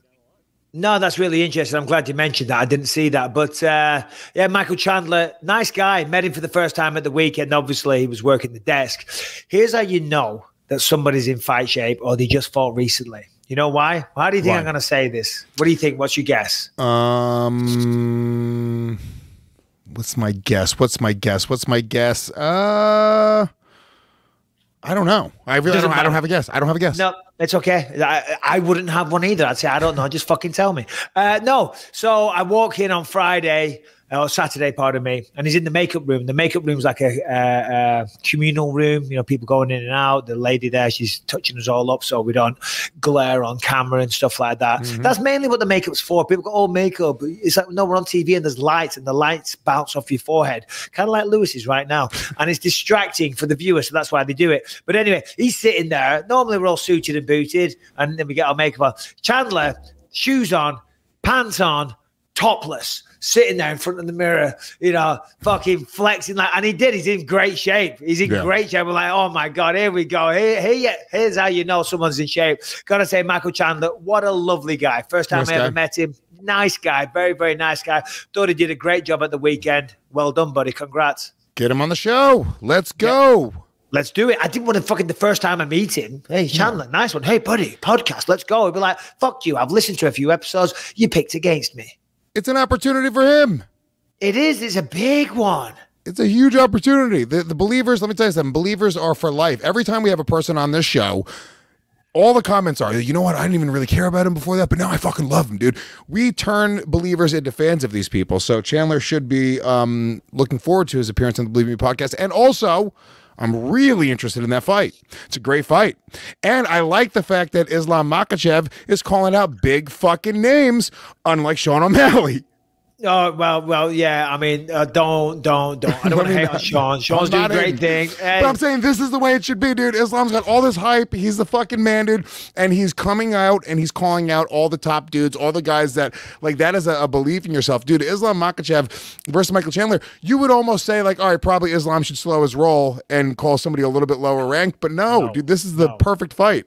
No, that's really interesting. I'm glad you mentioned that. I didn't see that. But, yeah, Michael Chandler, nice guy. Met him for the first time at the weekend. Obviously, he was working the desk. Here's how you know that somebody's in fight shape or they just fought recently. You know why? How do you think I'm going to say this? What do you think? What's your guess? What's my guess? I don't know. I don't have a guess. No, it's okay. I wouldn't have one either. I'd say, I don't know. Just fucking tell me. No. So I walk in on Friday. Saturday, pardon me, and he's in the makeup room. The makeup room's like a communal room, you know, people going in and out. The lady there, she's touching us all up so we don't glare on camera and stuff like that. That's mainly what the makeup's for. People go, oh, makeup. It's like, no, we're on TV and there's lights, and the lights bounce off your forehead, kind of like Lewis's right now, and it's distracting for the viewer, so that's why they do it. But anyway, he's sitting there. Normally we're all suited and booted, and then we get our makeup on. Chandler, shoes on, pants on, topless, sitting there in front of the mirror, you know, fucking flexing like, and he's in great shape. He's in great shape. We're like, oh my God, here we go. Here's how you know someone's in shape. Gotta say, Michael Chandler, what a lovely guy. First time I ever met him. Nice guy, very, very nice guy. Thought he did a great job at the weekend. Well done, buddy. Congrats. Get him on the show. Let's go. Yeah. Let's do it. I didn't want to fucking the first time I meet him. Hey, Chandler, nice one. Hey, buddy, podcast. Let's go. He'd be like, fuck you. I've listened to a few episodes. You picked against me. It's an opportunity for him. It is. It's a big one. It's a huge opportunity. The believers, let me tell you something, believers are for life. Every time we have a person on this show, all the comments are, you know what, I didn't even really care about him before that, but now I fucking love him, dude. We turn believers into fans of these people. So Chandler should be looking forward to his appearance on the Believe Me podcast. And also, I'm really interested in that fight. It's a great fight. And I like the fact that Islam Makhachev is calling out big fucking names, unlike Sean O'Malley. Oh, well, yeah. I mean, don't. I don't want to hate on Sean. Sean's doing great things. But I'm saying this is the way it should be, dude. Islam's got all this hype. He's the fucking man, dude. And he's coming out and he's calling out all the top dudes, all the guys that, like, that is a belief in yourself. Dude, Islam Makhachev versus Michael Chandler, you would almost say, like, all right, probably Islam should slow his roll and call somebody a little bit lower ranked. But no, dude, this is the perfect fight.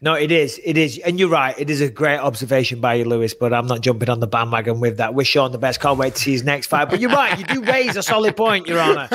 No, it is. It is. And you're right. It is a great observation by you, Lewis, but I'm not jumping on the bandwagon with that. Wish Sean the best. Can't wait to see his next fight. But you're right. You do raise a solid point, Your Honor.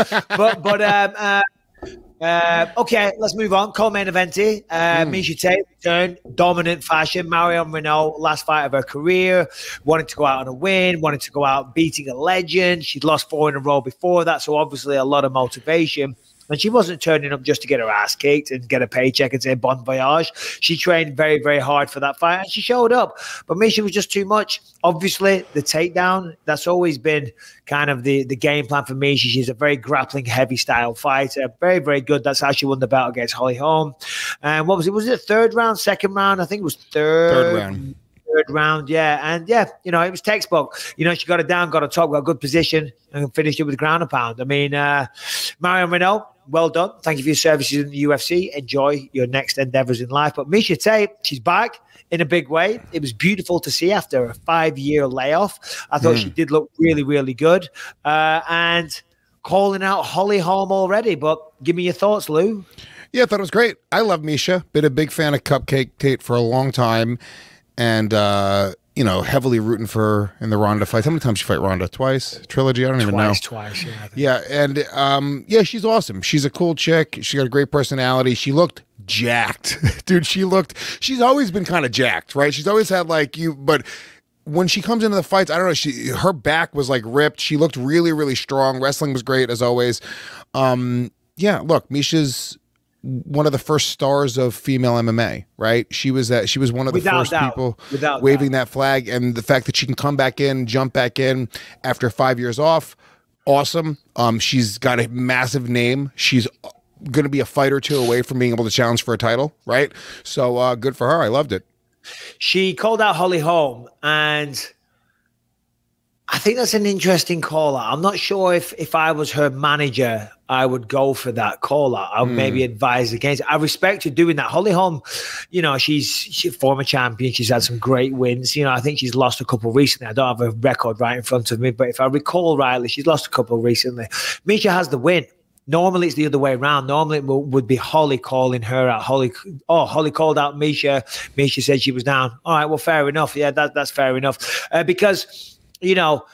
Okay, let's move on. Co-main event. Miesha Tate returned, dominant fashion. Marion Renault, last fight of her career, wanted to go out on a win, wanted to go out beating a legend. She'd lost 4 in a row before that, so obviously a lot of motivation. And she wasn't turning up just to get her ass kicked and get a paycheck and say bon voyage. She trained very, very hard for that fight, and she showed up. But Miesha was just too much. Obviously, the takedown, that's always been kind of the game plan for Miesha. She's a very grappling, heavy style fighter. Very, very good. That's how she won the battle against Holly Holm. And what was it? Was it a third round, second round? I think it was third round. Third round, yeah. And yeah, you know, it was textbook. You know, she got it down, got it top, got a good position, and finished it with a ground and pound. I mean, Marion Renault, well done. Thank you for your services in the UFC. Enjoy your next endeavors in life. But Miesha Tate, she's back in a big way. It was beautiful to see after a 5-year layoff. I thought she did look really, really good. And calling out Holly Holm already. But give me your thoughts, Lou. Yeah, I thought it was great. I love Miesha. Been a big fan of Cupcake Tate for a long time. And, you know, heavily rooting for her in the Ronda fight. How many times she fight Ronda? Twice? Trilogy? I don't even know. Twice, yeah. And, yeah, she's awesome. She's a cool chick. She got a great personality. She looked jacked. Dude, she's always been kind of jacked, right? She's always had, like, but when she comes into the fights, I don't know, her back was, like, ripped. She looked really, really strong. Wrestling was great, as always. Yeah, look, Miesha's one of the first stars of female MMA, right? She was one of the first people waving that flag, and the fact that she can come back in, jump back in after 5 years off, awesome. She's got a massive name. She's going to be a fight or two away from being able to challenge for a title, right? So good for her. I loved it. She called out Holly Holm, and I think that's an interesting call out. I'm not sure if I was her manager, I would go for that call out. I would maybe advise against it. I respect her doing that. Holly Holm, you know, she's a former champion. She's had some great wins. You know, I think she's lost a couple recently. I don't have a record right in front of me, but if I recall rightly, she's lost a couple recently. Miesha has the win. Normally it's the other way around. Normally it would be Holly calling her out. Holly called out Miesha. Miesha said she was down. All right, well, fair enough. Yeah, that's fair enough. Because, you know,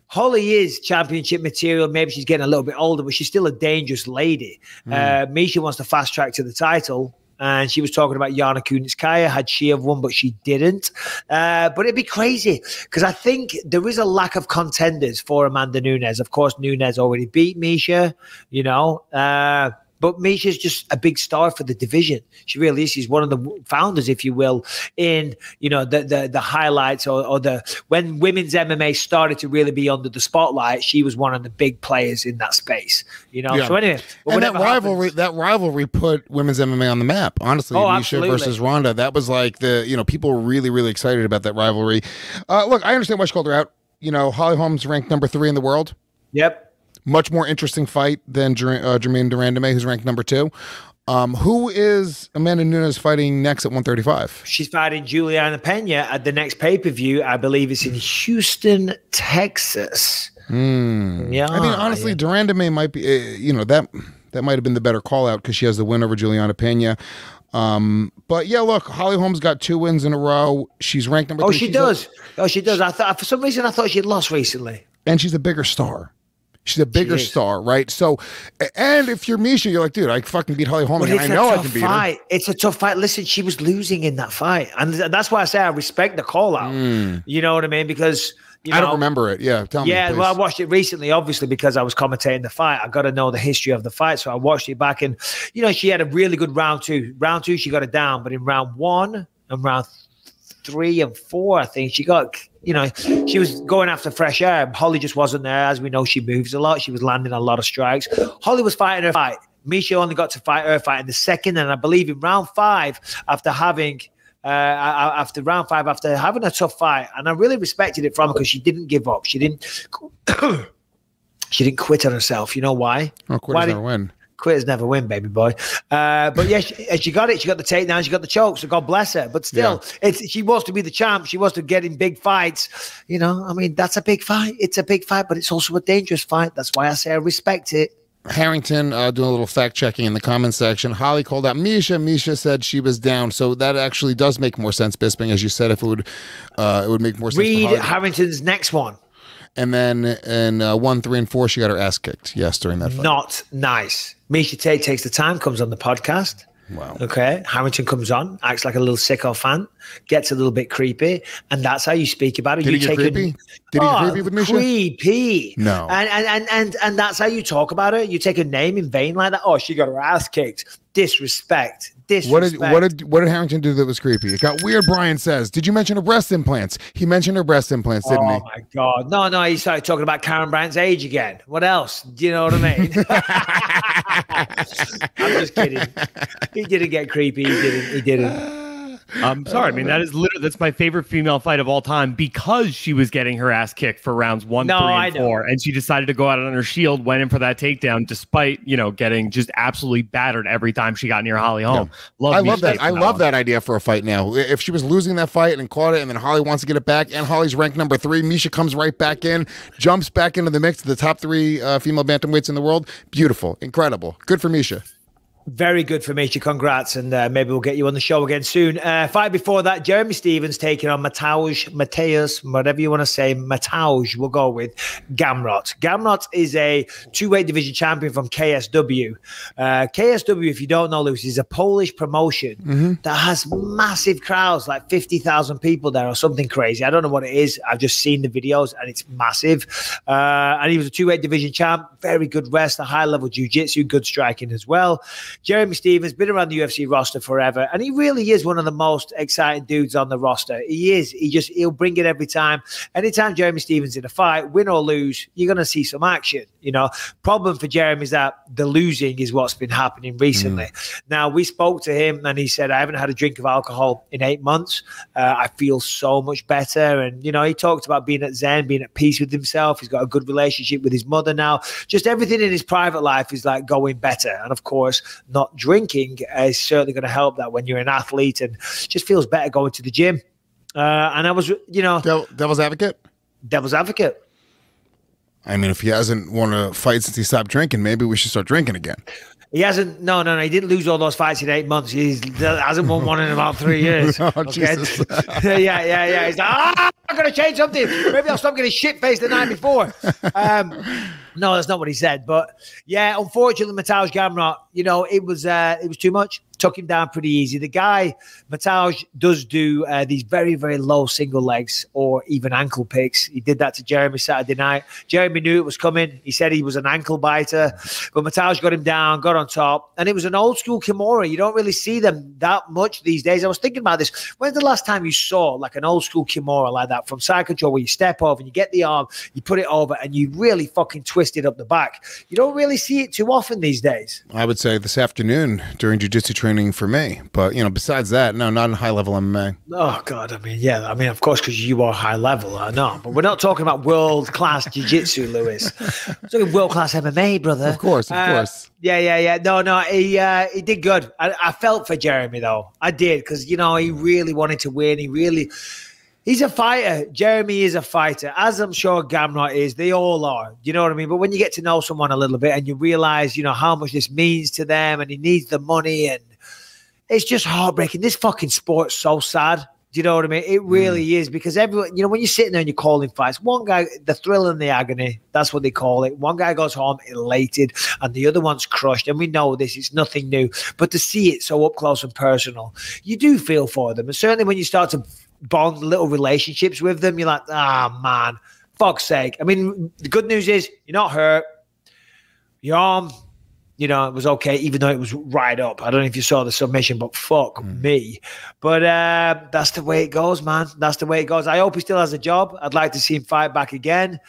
Holly is championship material. Maybe she's getting a little bit older, but she's still a dangerous lady. Miesha wants to fast track to the title, and she was talking about Yana Kunitskaya. Had she have won, but she didn't. But it'd be crazy because I think there is a lack of contenders for Amanda Nunes. Of course, Nunes already beat Miesha, you know. But But Miesha's just a big star for the division. She really is. She's one of the founders, if you will, in the highlights or the when women's MMA started to really be under the spotlight. She was one of the big players in that space. So anyway, and that rivalry put women's MMA on the map. Honestly, Miesha versus Ronda, that was like people were really, really excited about that rivalry. Look, I understand why she called her out. Holly Holm's ranked number 3 in the world. Yep. Much more interesting fight than Germaine Durandame, who's ranked number 2. Who is Amanda Nunes fighting next at 135? She's fighting Juliana Pena at the next pay-per-view. I believe it's in Houston, Texas. Yeah. I mean, honestly, Durandame might be, that might have been the better call out because she has the win over Juliana Pena. But yeah, look, Holly Holm's got 2 wins in a row. She's ranked number 3. She does. She does. I thought for some reason I thought she'd lost recently. And she's a bigger star. She's a bigger star, right? So, and if you're Miesha, you're like, dude, I fucking beat Holly Holm. I know I can beat her. It's a tough fight. Listen, she was losing in that fight, and that's why I say I respect the call out. You know what I mean? Because I don't remember it. Yeah, tell me. Yeah, well, I watched it recently, obviously, because I was commentating the fight. I got to know the history of the fight, so I watched it back, and she had a really good round 2. Round 2, she got it down, but in round 1 and round 3 and 4, I think she got. She was going after fresh air. Holly just wasn't there. As we know, she moves a lot. She was landing a lot of strikes. Holly was fighting her fight. Miesha only got to fight her fight in the second, and I believe in round 5, after having a tough fight, and I really respected it from her because she didn't give up. She didn't quit on herself. You know why? Quitters never win. Quitters never win, baby boy. But yeah, she got it. She got the takedown. She got the choke. So God bless her. But still, she wants to be the champ. She wants to get in big fights. That's a big fight. It's a big fight, but it's also a dangerous fight. That's why I say I respect it. Harrington doing a little fact checking in the comment section. Holly called out Miesha. Miesha said she was down, so that actually does make more sense. Bisping, as you said, if it would make more sense. Read Harrington's next one. And then in 1, 3, and 4, she got her ass kicked. Yes, during that fight. Not nice. Miesha Tate takes the time, comes on the podcast. Wow. Okay. Harrington comes on, acts like a little sicko fan, gets a little bit creepy, and that's how you speak about it. Did he get creepy? Did he get creepy with Miesha? Creepy. No. And that's how you talk about it. You take a name in vain like that. Oh, she got her ass kicked. Disrespect. What did Harrington do that was creepy? It got weird. Brian says, did you mention her breast implants? He mentioned her breast implants, didn't he? Oh my God. No, he started talking about Karen Bryant's age again. What else? Do you know what I mean? I'm just kidding. He didn't get creepy. He didn't. I'm sorry. I mean, that's my favorite female fight of all time because she was getting her ass kicked for rounds 1, 3, and 4, and she decided to go out on her shield, went in for that takedown, despite getting just absolutely battered every time she got near Holly Holm. Yeah. I love that. I love that idea for a fight now. If she was losing that fight and caught it, and then Holly wants to get it back, and Holly's ranked number 3, Miesha comes right back in, jumps back into the mix to the top 3 female bantamweights in the world. Beautiful, incredible, good for Miesha. Very good for Miesha. Congrats, and maybe we'll get you on the show again soon. Fight before that, Jeremy Stephens taking on Mateus, whatever you want to say. Mateusz, we'll go with Gamrot. Gamrot is a 2-weight division champion from KSW. KSW, if you don't know, Lewis, is a Polish promotion that has massive crowds, like 50,000 people there or something crazy. I don't know what it is. I've just seen the videos, and it's massive. And he was a 2-weight division champ. Very good wrestler, high-level jiu-jitsu, good striking as well. Jeremy Stephens been around the UFC roster forever, and he really is one of the most exciting dudes on the roster. He is. He'll bring it every time. Anytime Jeremy Stephens in a fight, win or lose, you're going to see some action. Problem for Jeremy is that the losing is what's been happening recently. Now, we spoke to him, and he said, I haven't had a drink of alcohol in 8 months. I feel so much better. And, he talked about being at Zen, being at peace with himself. He's got a good relationship with his mother now. Just everything in his private life is like going better. And of course, not drinking is certainly going to help that when you're an athlete, and just feels better going to the gym. And I was, Devil's advocate? Devil's advocate. I mean, if he hasn't won a fight since he stopped drinking, maybe we should start drinking again. He hasn't. No. He didn't lose all those fights in 8 months. He hasn't won one in about 3 years. Jesus. Yeah. He's like, I'm going to change something. Maybe I'll stop getting shit-faced the night before. No, that's not what he said. But yeah, unfortunately, Mateusz Gamrot, it was too much. took him down pretty easy. The guy, Mataj, does do these very, very low single legs or even ankle picks. He did that to Jeremy Saturday night. Jeremy knew it was coming. He said he was an ankle biter, but Mataj got him down, got on top, and it was an old school Kimura. You don't really see them that much these days. I was thinking about this. When's the last time you saw like an old school Kimura like that from side control where you step over and you get the arm, you put it over, and you really fucking twist it up the back? You don't really see it too often these days. I would say this afternoon during jiu-jitsu training for me. But, besides that, no, not in high-level MMA. Oh, God. Of course, because you are high level. I know. But we're not talking about world-class jiu-jitsu, Lewis. We're talking world-class MMA, brother. Of course. Yeah. No, he did good. I felt for Jeremy, though. I did, because, he really wanted to win. He's a fighter. Jeremy is a fighter, as I'm sure Gamrot is. They all are. You know what I mean? But when you get to know someone a little bit and you realize, how much this means to them, and he needs the money, and it's just heartbreaking. This fucking sport's so sad. Do you know what I mean? It really is, because everyone, when you're sitting there and you're calling fights, one guy, the thrill and the agony, that's what they call it. One guy goes home elated and the other one's crushed. And we know this, it's nothing new. But to see it so up close and personal, you do feel for them. And certainly when you start to bond little relationships with them, you're like, man, fuck's sake. I mean, the good news is you're not hurt. Your arm, it was okay, even though it was right up. I don't know if you saw the submission, but fuck me. But that's the way it goes, man. That's the way it goes. I hope he still has a job. I'd like to see him fight back again.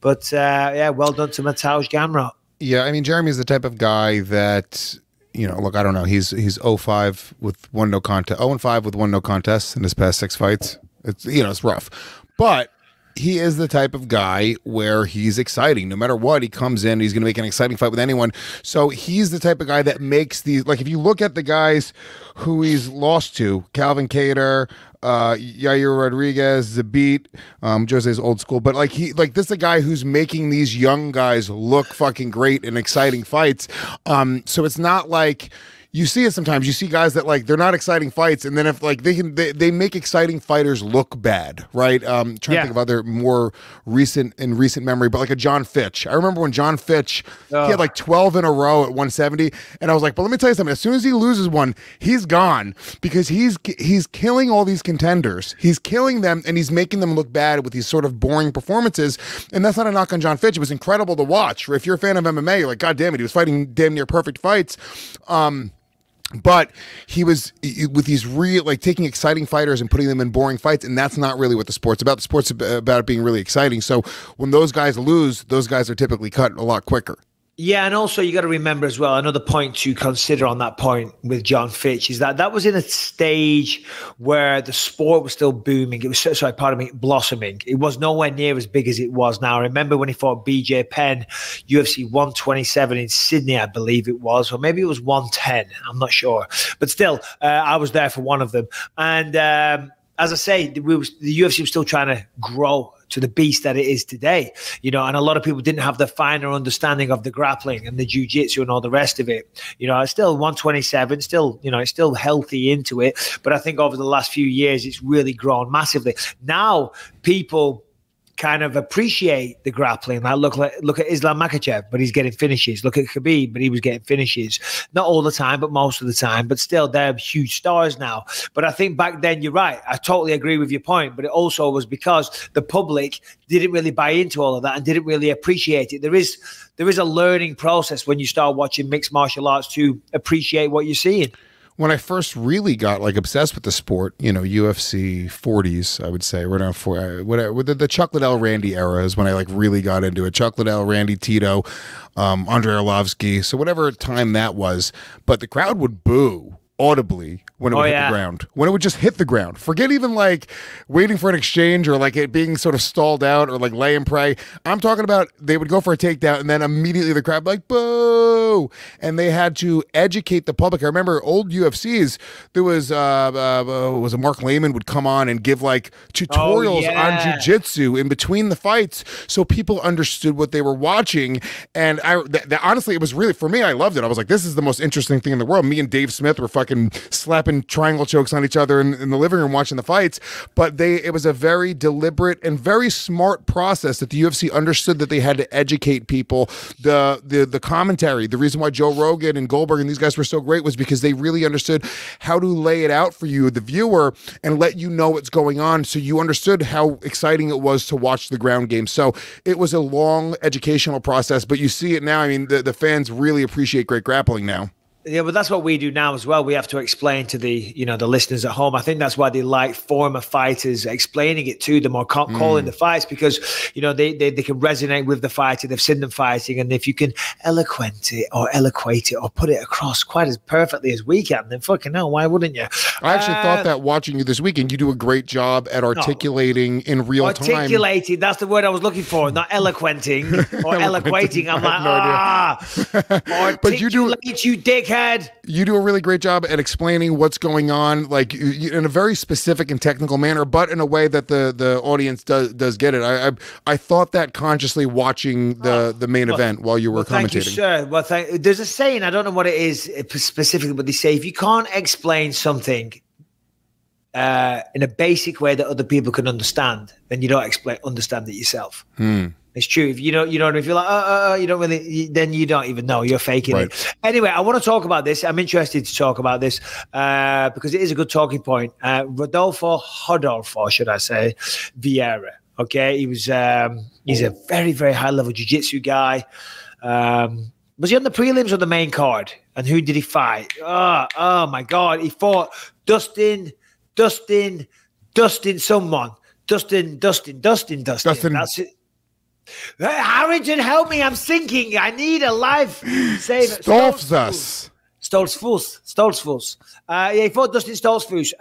But, well done to Mateusz Gamrot. Yeah, I mean, Jeremy's the type of guy that, look, I don't know. He's 0-5 with 1 no contest, 0-5 with 1 no contest in his past 6 fights. It's, it's rough. But he is the type of guy where he's exciting. No matter what, he comes in, he's going to make an exciting fight with anyone. So he's the type of guy that makes these, like if you look at the guys who he's lost to, Calvin Kattar, Yair Rodriguez, Zabit, Jose's old school, but this is a guy who's making these young guys look fucking great in exciting fights. So it's not like, you see it sometimes. You see guys that they're not exciting fights, and then if they make exciting fighters look bad, right? Trying to think of other more recent memory, but like a John Fitch. I remember when John Fitch he had 12 in a row at 170, and I was like, but let me tell you something. As soon as he loses one, he's gone, because he's killing all these contenders. He's killing them, and he's making them look bad with these sort of boring performances. And that's not a knock on John Fitch. It was incredible to watch. If you're a fan of MMA, you're like, God damn it, he was fighting damn near perfect fights. But he was with these real, taking exciting fighters and putting them in boring fights, and that's not really what the sport's about. The sport's about it being really exciting. So when those guys lose, those guys are typically cut a lot quicker. Yeah, and also you got to remember as well, another point to consider on that point with John Fitch is that was in a stage where the sport was still booming. It was, blossoming. It was nowhere near as big as it was now. I remember when he fought BJ Penn, UFC 127 in Sydney, I believe it was, or maybe it was 110. I'm not sure. But still, I was there for one of them. And as I say, the UFC was still trying to grow to the beast that it is today, and a lot of people didn't have the finer understanding of the grappling and the jiu-jitsu and all the rest of it. It's still 127, still, it's still healthy into it. But I think over the last few years, it's really grown massively. Now people kind of appreciate the grappling. Look at Islam Makhachev, but he's getting finishes. Look at Khabib, but he was getting finishes. Not all the time, but most of the time. But still, they're huge stars now. But I think back then, you're right. I totally agree with your point. But it also was because the public didn't really buy into all of that and didn't really appreciate it. There is a learning process when you start watching mixed martial arts to appreciate what you're seeing. When I first really got obsessed with the sport, UFC 40s, I would say, right now the Chuck Liddell Randy era is when I really got into it. Chuck Liddell, Randy Tito, Andrei Arlovsky, so whatever time that was, but the crowd would boo audibly when it would hit the ground. When it would just hit the ground. Forget even waiting for an exchange or it being sort of stalled out or lay and pray. I'm talking about they would go for a takedown and then immediately the crowd boo. And they had to educate the public. I remember old UFCs, there was a Mark Lehman would come on and give tutorials on jiu-jitsu in between the fights so people understood what they were watching. And honestly, it was really, for me, I loved it. I was like, this is the most interesting thing in the world. Me and Dave Smith were fucking slapping triangle chokes on each other in the living room watching the fights. But it was a very deliberate and very smart process that the UFC understood that they had to educate people. The commentary, the reason why Joe Rogan and Goldberg and these guys were so great was because they really understood how to lay it out for you, the viewer, and let you know what's going on, so you understood how exciting it was to watch the ground game. So it was a long educational process, but you see it now. I mean, the fans really appreciate great grappling now. Yeah, but that's what we do now as well. We have to explain to the listeners at home. I think that's why they like former fighters explaining it to them or calling the fights, because they can resonate with the fighter. They've seen them fighting, and if you can eloquate it or put it across quite as perfectly as we can, then fucking hell, why wouldn't you? I actually thought that watching you this weekend, you do a great job at articulating in real time. Articulating, that's the word I was looking for, not eloquenting or eloquating. I'm like, but you dickhead. You do a really great job at explaining what's going on, like in a very specific and technical manner, but in a way that the audience does get it. I thought that consciously watching the main event while you were commentating. Thank you, sir. Well, there's a saying, I don't know what it is specifically, but they say if you can't explain something in a basic way that other people can understand, then you don't understand it yourself. It's true. If you know, if you're like, you don't really, then you don't even know. You're faking it. Anyway, I want to talk about this. I'm interested to talk about this because it is a good talking point. Rodolfo, should I say, Vieira. Okay, he's a very, very high level jiu-jitsu guy. Was he on the prelims or the main card? And who did he fight? Oh my God, he fought Dustin. Someone. Dustin. That's it. Harrington, help me! I'm sinking. I need a life saver. Stoltzfus. Yeah, he fought Dustin Stoltzfus.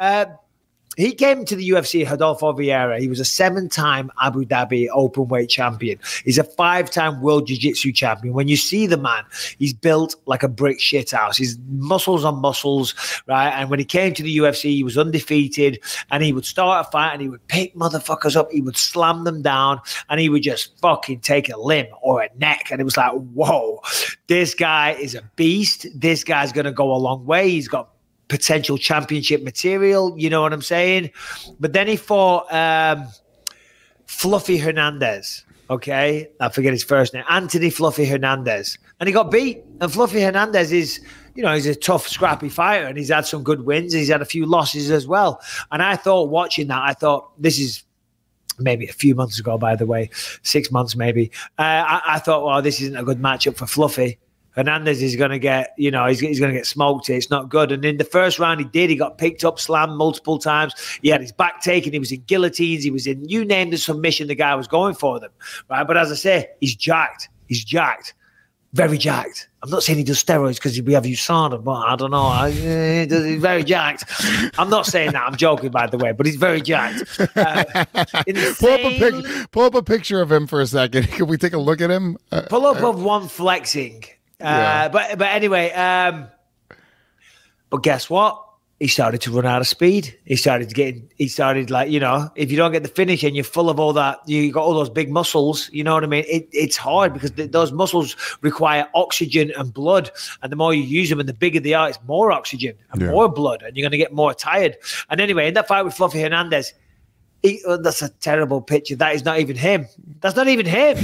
He came to the UFC, Rodolfo Vieira. He was a 7-time Abu Dhabi openweight champion. He's a 5-time world jiu-jitsu champion. When you see the man, he's built like a brick shithouse. He's muscles on muscles, right? And when he came to the UFC, he was undefeated, and he would start a fight and he would pick motherfuckers up. He would slam them down, and he would just fucking take a limb or a neck. And it was like, whoa, this guy is a beast. This guy's going to go a long way. He's got potential championship material, you know what I'm saying? But then he fought Fluffy Hernandez, okay? I forget his first name. Anthony Fluffy Hernandez. And he got beat. And Fluffy Hernandez is, he's a tough, scrappy fighter, and he's had some good wins. He's had a few losses as well. And I thought, watching that, this is maybe a few months ago, by the way, 6 months maybe. I thought, well, this isn't a good matchup for Fluffy. Hernandez is going to get, he's going to get smoked here. It's not good. And in the first round, he got picked up, slammed multiple times. He had his back taken. He was in guillotines. He was in, you name the submission, the guy was going for them, right? But as I say, he's jacked. Very jacked. I'm not saying he does steroids because we have USADA, but I don't know. He's very jacked. I'm not saying that. I'm joking, by the way, but he's very jacked. Pull up a picture of him for a second. Can we take a look at him? Pull up of one flexing. But anyway, but guess what? He started to run out of speed. He started like, if you don't get the finish and you're full of all that, you got all those big muscles, you know what I mean? It's hard because those muscles require oxygen and blood. And the more you use them and the bigger they are, it's more oxygen and more blood, and you're going to get more tired. And anyway, in that fight with Fluffy Hernandez, that's a terrible picture. That is not even him. That's not even him.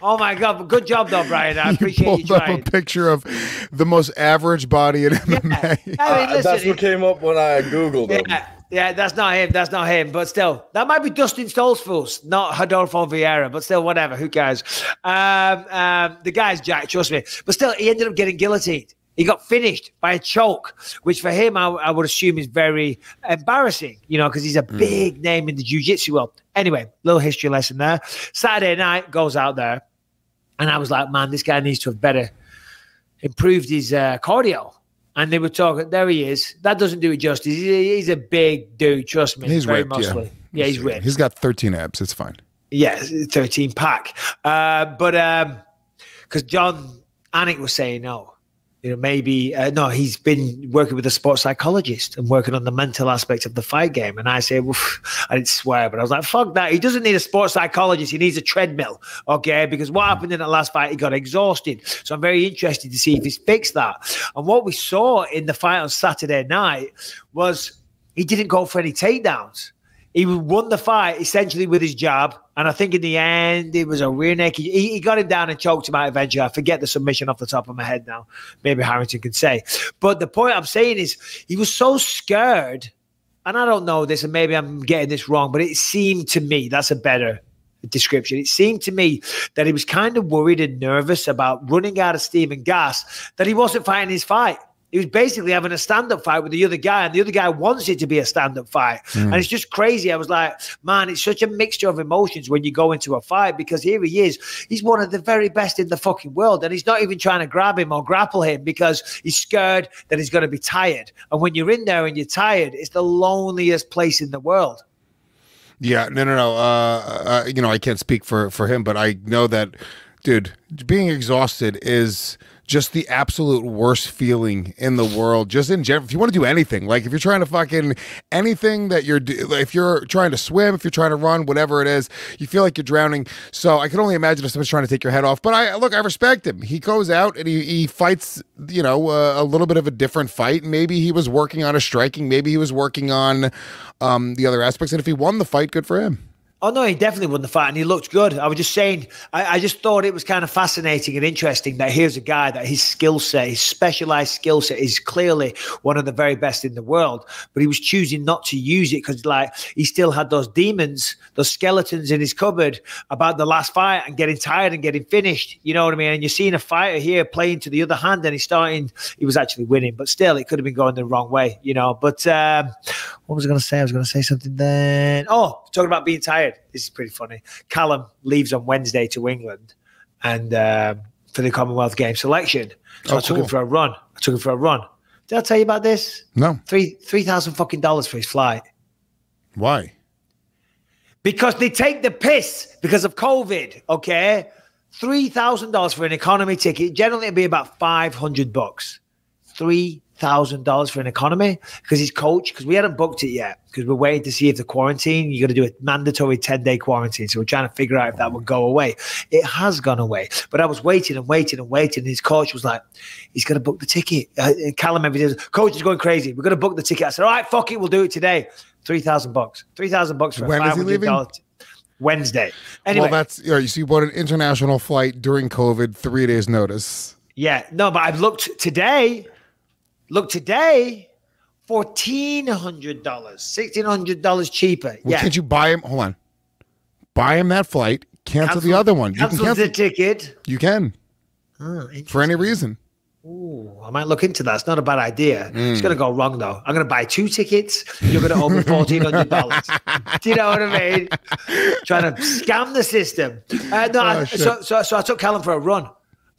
Oh my God! Good job, though, Brian. I appreciate you trying. Up a picture of the most average body in MMA. That's what came up when I Googled him. Yeah, that's not him. But still, that might be Dustin Stoltzfus, not Rodolfo Vieira. But still, whatever. Who cares? The guy's jacked, trust me. But still, he ended up getting guillotined. He got finished by a choke, which for him, I would assume is very embarrassing, because he's a big name in the jiu-jitsu world. Anyway, little history lesson there. Saturday night, goes out there, and I was like, man, this guy needs to have better improved his cardio. And they were talking, there he is. That doesn't do it justice. He's a big dude, trust me. He's very ripped, muscly. Yeah, he's ripped. He's got 13 abs. It's fine. Yeah, 13 pack. But because John Anik was saying, no, maybe no, he's been working with a sports psychologist and working on the mental aspect of the fight game. And I say, I didn't swear, but I was like, fuck that. He doesn't need a sports psychologist. He needs a treadmill, okay? Because what happened in that last fight, he got exhausted. So I'm very interested to see if he's fixed that. And what we saw in the fight on Saturday night was he didn't go for any takedowns. He won the fight essentially with his jab. And I think in the end, it was a rear naked. He got him down and choked him out eventually. I forget the submission off the top of my head now. Maybe Harrington can say. But the point I'm saying is he was so scared. And I don't know this, and maybe I'm getting this wrong, but it seemed to me, that's a better description. It seemed to me that he was kind of worried and nervous about running out of steam and gas, that he wasn't fighting his fight. He was basically having a stand-up fight with the other guy, and the other guy wants it to be a stand-up fight. And it's just crazy. I was like, man, it's such a mixture of emotions when you go into a fight, because here he is. He's one of the very best in the fucking world, and he's not even trying to grab him or grapple him because he's scared that he's going to be tired. And when you're in there and you're tired, it's the loneliest place in the world. Yeah, no. I can't speak for him, but I know that, dude, being exhausted is just the absolute worst feeling in the world, just in general. If you want to do anything, like if you're trying to fucking anything that if you're trying to swim, if you're trying to run, whatever it is, you feel like you're drowning. So I can only imagine if someone's trying to take your head off. But I respect him. He goes out and he fights, a little bit of a different fight. Maybe he was working on his striking. Maybe he was working on the other aspects. And if he won the fight, good for him. Oh, no, he definitely won the fight, and he looked good. I was just saying, I just thought it was kind of fascinating and interesting that here's a guy that his skill set, his specialized skill set is clearly one of the very best in the world, but he was choosing not to use it because, like, he still had those demons, those skeletons in his cupboard about the last fight and getting tired and getting finished. You know what I mean? And you're seeing a fighter here playing to the other hand, and he was actually winning, but still, it could have been going the wrong way, But what was I going to say? I was going to say something then. Oh, talking about being tired. This is pretty funny. Callum leaves on Wednesday to England and for the Commonwealth Games selection. So I took him for a run. Did I tell you about this? No. $3,000 fucking dollars for his flight. Why? Because they take the piss because of COVID, okay? $3,000 for an economy ticket. Generally, it'd be about $500. $3,000 for an economy because his coach, because we hadn't booked it yet because we're waiting to see if the quarantine, you got to do a mandatory 10-day quarantine. So we're trying to figure out if that would go away. It has gone away. But I was waiting and waiting and waiting. And his coach was like, he's going to book the ticket. Callum, every day, coach is going crazy. We're going to book the ticket. I said, all right, fuck it. We'll do it today. $3,000. $3,000 for when a is he leaving? Wednesday. Anyway. Well, that's, you see, you bought an international flight during COVID, 3 days notice. Yeah. No, but I've looked today, $1,400, $1,600 cheaper. Well, can't you buy him? Hold on. Buy him that flight. Cancel the other one. You can cancel the ticket. You can. For any reason. Ooh, I might look into that. It's not a bad idea. It's going to go wrong, though. I'm going to buy 2 tickets. You're going to owe me $1,400. Do you know what I mean? Trying to scam the system. So I took Callum for a run.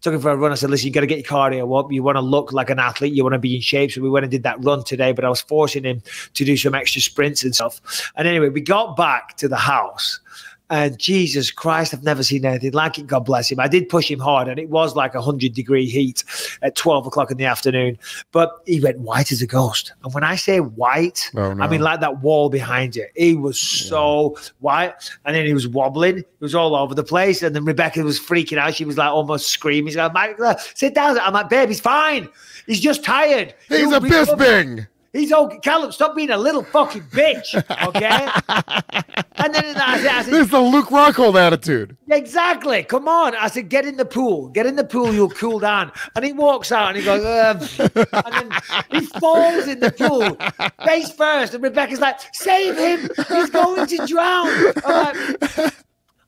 Took him for a run. I said, listen, you got to get your cardio up. You want to look like an athlete. You want to be in shape. So we went and did that run today, but I was forcing him to do some extra sprints and stuff. And anyway, we got back to the house. And Jesus Christ, I've never seen anything like it. God bless him. I did push him hard, and it was like 100-degree heat at 12 o'clock in the afternoon. But he went white as a ghost. And when I say white, I mean like that wall behind you. He was so white. And then he was wobbling. He was all over the place. And then Rebecca was freaking out. She was like almost screaming. She's like, Mike, sit down. I'm like, babe, he's fine. He's just tired. He's a Bisping. He's okay. Callum, stop being a little fucking bitch, okay? And then I said, this is the Luke Rockhold attitude. Exactly. Come on. I said, get in the pool. Get in the pool. You'll cool down. And he walks out and he goes, and then he falls in the pool, face first. And Rebecca's like, save him. He's going to drown.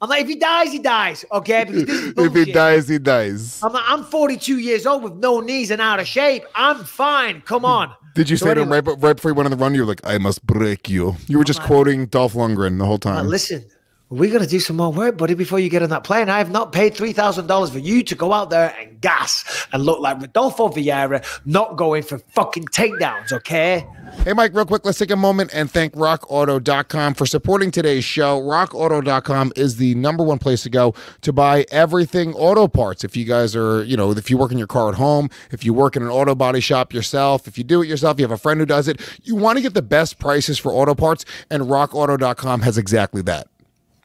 I'm like, if he dies, he dies, okay? Because this is bullshit. If he dies, he dies. I'm 42 years old with no knees and out of shape. I'm fine. Come on. Did you say to him right before you went on the run, you were like, I must break you. You were just quoting Dolph Lundgren the whole time. Listen, we got to do some more work, buddy, before you get on that plane. I have not paid $3,000 for you to go out there and gas and look like Rodolfo Vieira, not going for fucking takedowns, okay? Hey, Mike, real quick, let's take a moment and thank RockAuto.com for supporting today's show. RockAuto.com is the #1 place to go to buy everything auto parts. If you guys are, if you work in your car at home, if you work in an auto body shop yourself, if you do it yourself, you have a friend who does it, you want to get the best prices for auto parts, and RockAuto.com has exactly that.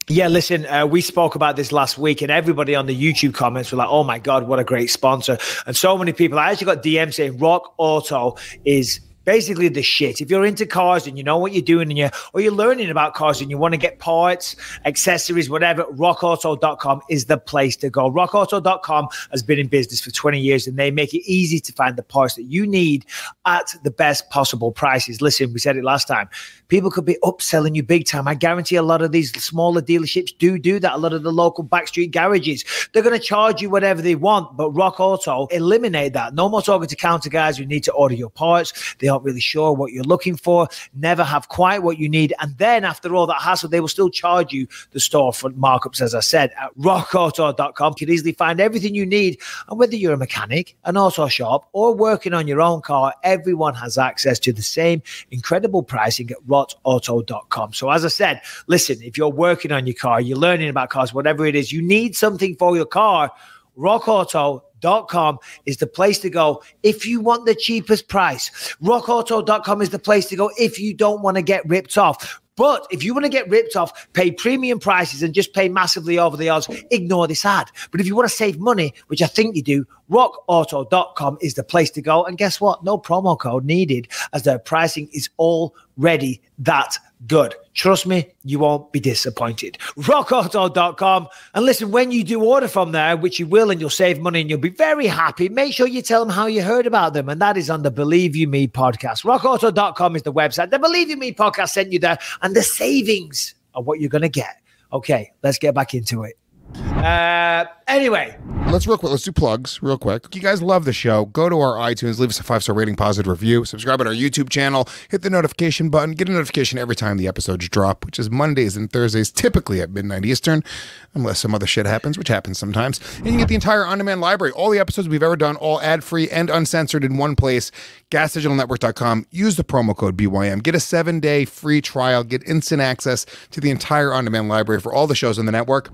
Yeah, listen, we spoke about this last week, and everybody on the YouTube comments were like, oh my God, what a great sponsor. And so many people, I actually got DMs saying Rock Auto is basically the shit. If you're into cars and you know what you're doing or you're learning about cars and you want to get parts, accessories, whatever, rockauto.com is the place to go. Rockauto.com has been in business for 20 years and they make it easy to find the parts that you need at the best possible prices. Listen, we said it last time. People could be upselling you big time. I guarantee a lot of these smaller dealerships do that. A lot of the local backstreet garages, they're going to charge you whatever they want, but Rock Auto eliminate that. No more talking to counter guys who need to order your parts. They aren't really sure what you're looking for, never have quite what you need. And then after all that hassle, they will still charge you the storefront markups, as I said. At rockauto.com, you can easily find everything you need. And whether you're a mechanic, an auto shop, or working on your own car, everyone has access to the same incredible pricing at rockauto.com. So as I said, listen, if you're working on your car, you're learning about cars, whatever it is, you need something for your car, rockauto.com is the place to go if you want the cheapest price. Rockauto.com is the place to go if you don't want to get ripped off. But if you want to get ripped off, pay premium prices and just pay massively over the odds, ignore this ad. But if you want to save money, which I think you do, rockauto.com is the place to go. And guess what? No promo code needed, as their pricing is already that good. Trust me, you won't be disappointed. rockauto.com. And listen, when you do order from there, which you will, and you'll save money and you'll be very happy, make sure you tell them how you heard about them. And that is on the Believe You Me podcast. rockauto.com is the website. The Believe You Me podcast sent you there, and the savings are what you're going to get. Okay, let's get back into it. Anyway, let's do plugs real quick. If you guys love the show, go to our iTunes, leave us a 5-star rating, positive review, subscribe on our YouTube channel, hit the notification button, get a notification every time the episodes drop, which is Mondays and Thursdays, typically at midnight Eastern, unless some other shit happens, which happens sometimes. And you get the entire on-demand library, all the episodes we've ever done, all ad-free and uncensored in one place. GasDigitalNetwork.com. Use the promo code BYM. Get a 7-day free trial. Get instant access to the entire on-demand library for all the shows on the network.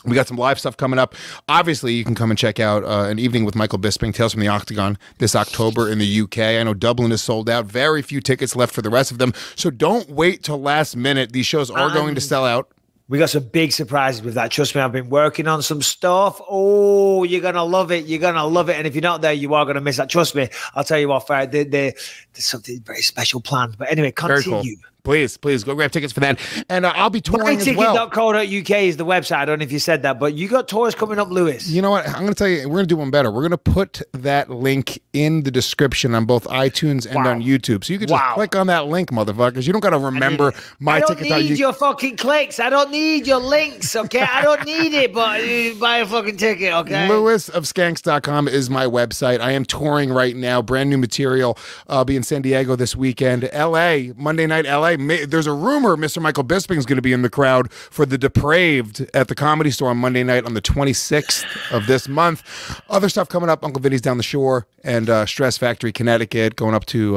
We got some live stuff coming up. Obviously, you can come and check out an evening with Michael Bisping, Tales from the Octagon, this October in the UK. I know Dublin is sold out. Very few tickets left for the rest of them. So don't wait till last minute. These shows are going to sell out. We got some big surprises with that. Trust me, I've been working on some stuff. Oh, you're going to love it. You're going to love it. And if you're not there, you are going to miss that. Trust me, I'll tell you what, there's something very special planned. But anyway, continue. Very cool. Please go grab tickets for that. And I'll be touring as well. MyTicket.co.uk is the website. I don't know if you said that, but you got tours coming up, Lewis. You know what? I'm going to tell you, we're going to do one better. We're going to put that link in the description on both iTunes and on YouTube. So you can just click on that link, motherfuckers. You don't got to remember MyTicket.uk. I don't need your fucking clicks. I don't need your links, okay? I don't need it, but you buy a fucking ticket, okay? LewisofSkanks.com is my website. I am touring right now. Brand new material. I'll be in San Diego this weekend. LA, Monday night, LA. There's a rumor Mr. Michael Bisping is going to be in the crowd for The Depraved at the Comedy Store on Monday night on the 26th of this month. Other stuff coming up, Uncle Vinny's Down the Shore and Stress Factory, Connecticut, going up to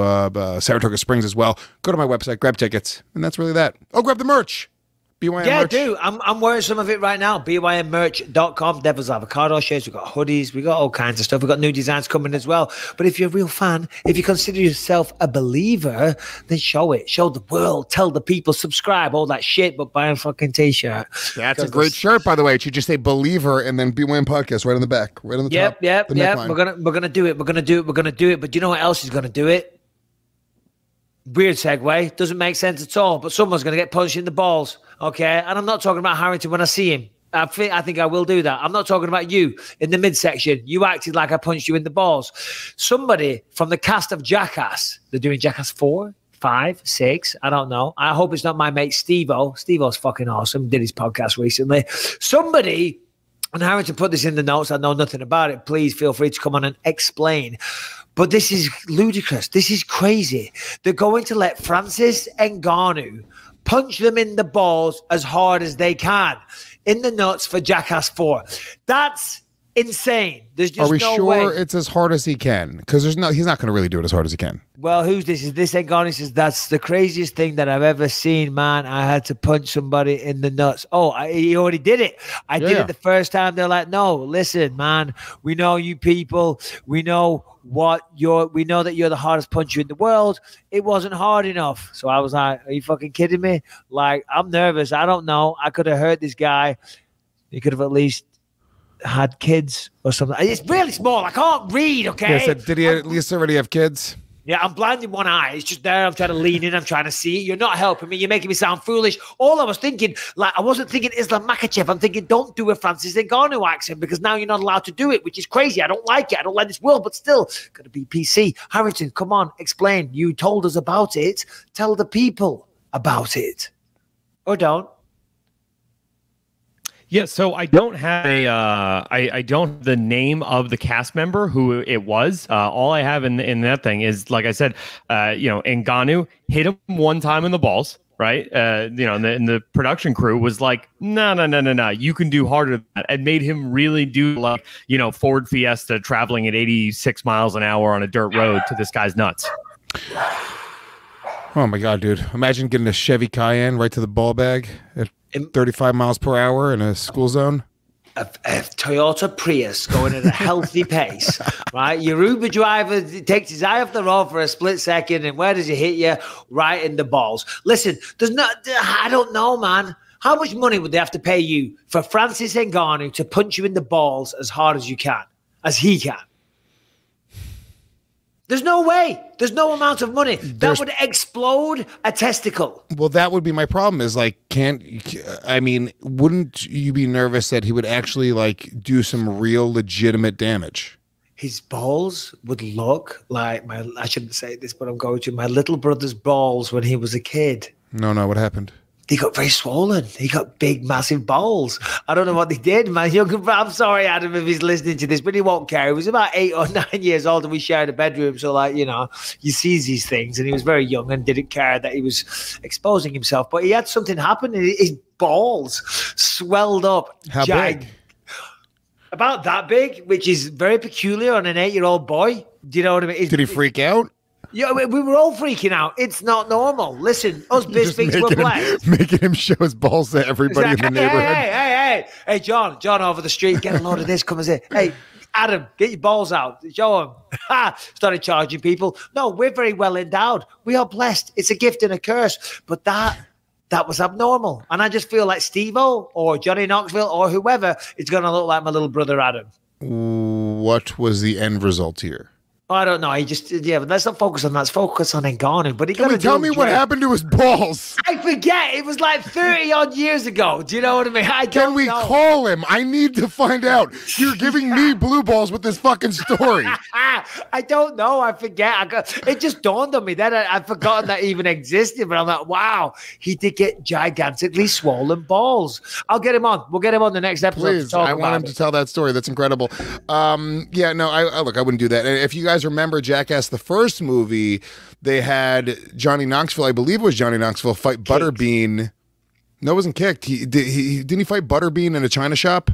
Saratoga Springs as well. Go to my website, grab tickets, and that's really that. Oh, grab the merch. BYM merch. Dude, I'm wearing some of it right now. BYMmerch.com, Devil's Avocado shirts. We've got hoodies. We've got all kinds of stuff. We've got new designs coming as well. But if you're a real fan, if you consider yourself a believer, then show it. Show the world. Tell the people. Subscribe. All that shit, but buy a fucking t-shirt. That's a great shirt, by the way. It should just say believer and then BYM podcast right on the back. Right on the top. Yep. We're gonna do it. We're gonna do it. But do you know what else is gonna do it? Weird segue. Doesn't make sense at all. But someone's going to get punched in the balls. Okay? And I'm not talking about Harrington when I see him. I think I will do that. I'm not talking about you in the midsection. You acted like I punched you in the balls. Somebody from the cast of Jackass. They're doing Jackass 4, 5, 6. I don't know. I hope it's not my mate Steve-O. Steve-O's fucking awesome. Did his podcast recently. Somebody, and Harrington put this in the notes. I know nothing about it. Please feel free to come on and explain. But this is ludicrous. This is crazy. They're going to let Francis Ngannou punch them in the balls as hard as they can. In the nuts for Jackass 4. That's insane. There's just Are we no sure way. it's as hard as he can? Because he's not going to really do it as hard as he can. Well, who's this? Is this Ngannou? Says that's the craziest thing that I've ever seen, man. I had to punch somebody in the nuts. Oh, he already did it. I did it the first time. They're like, no, listen, man. We know you people. We know we know that you're the hardest puncher in the world. It wasn't hard enough. So I was like, are you fucking kidding me? Like, I'm nervous. I don't know. I could have hurt this guy. He could have at least had kids or something. It's really small. I can't read, okay? Yeah, so did he at least already have kids? Yeah, I'm blind in one eye. It's just there. I'm trying to lean in. I'm trying to see. You're not helping me. You're making me sound foolish. All I was thinking, like, I wasn't thinking Islam Makhachev. I'm thinking, don't do a Francis Ngannou accent because now you're not allowed to do it, which is crazy. I don't like it. I don't like this world, but still, got to be PC. Harrington, come on, explain. You told us about it. Tell the people about it. Or don't. Yeah, so I don't have I don't have the name of the cast member who it was. All I have in that thing is, like I said, Ngannou hit him one time in the balls, right? And the production crew was like, no, you can do harder than that, and made him really do like Ford Fiesta traveling at 86 miles an hour on a dirt road to this guy's nuts. Oh my God, dude! Imagine getting a Chevy Cayenne right to the ball bag at 35 miles per hour in a school zone. A Toyota Prius going at a healthy pace, right? Your Uber driver takes his eye off the road for a split second, and where does he hit you? Right in the balls. Listen, I don't know, man. How much money would they have to pay you for Francis Ngannou to punch you in the balls as hard as he can? There's no way. There's no amount of money that would explode a testicle. Well, that would be my problem. Is like, wouldn't you be nervous that he would actually like do some real legitimate damage? His balls would look like I shouldn't say this, but I'm going to my little brother's balls when he was a kid. No, what happened? They got very swollen. He got big, massive balls. I don't know what they did. My younger brother, I'm sorry, Adam, if he's listening to this, but he won't care. He was about 8 or 9 years old and we shared a bedroom. So, you see these things. And he was very young and didn't care that he was exposing himself. But he had something happen. His balls swelled up. How big? About that big, which is very peculiar on an 8-year-old boy. Do you know what I mean? Did he freak out? Yeah, we were all freaking out. It's not normal. Listen, us Bispings were blessed. Making him show his balls to everybody in the neighborhood. Hey, John over the street, get a load of this. Come and say, hey, Adam, get your balls out. Show him. Started charging people. No, we're very well endowed. We are blessed. It's a gift and a curse. But that was abnormal. And I just feel like Steve-O or Johnny Knoxville or whoever is going to look like my little brother Adam. What was the end result here? I don't know. But let's not focus on that. Let's focus on Ngannou. But tell me what happened to his balls? I forget. It was like 30 odd years ago. Do you know what I mean? Can we call him? I need to find out. You're giving me blue balls with this fucking story. I don't know. I forget. It just dawned on me. Then I'd forgotten that even existed. But I'm like, wow, he did get gigantically swollen balls. I'll get him on. We'll get him on the next episode. Please, I want him to tell that story. That's incredible. I wouldn't do that. And if you guys remember Jackass, the first movie, they had Johnny Knoxville, I believe it was Johnny Knoxville, fight Butterbean. No, it wasn't kicked. Didn't he fight Butterbean in a china shop?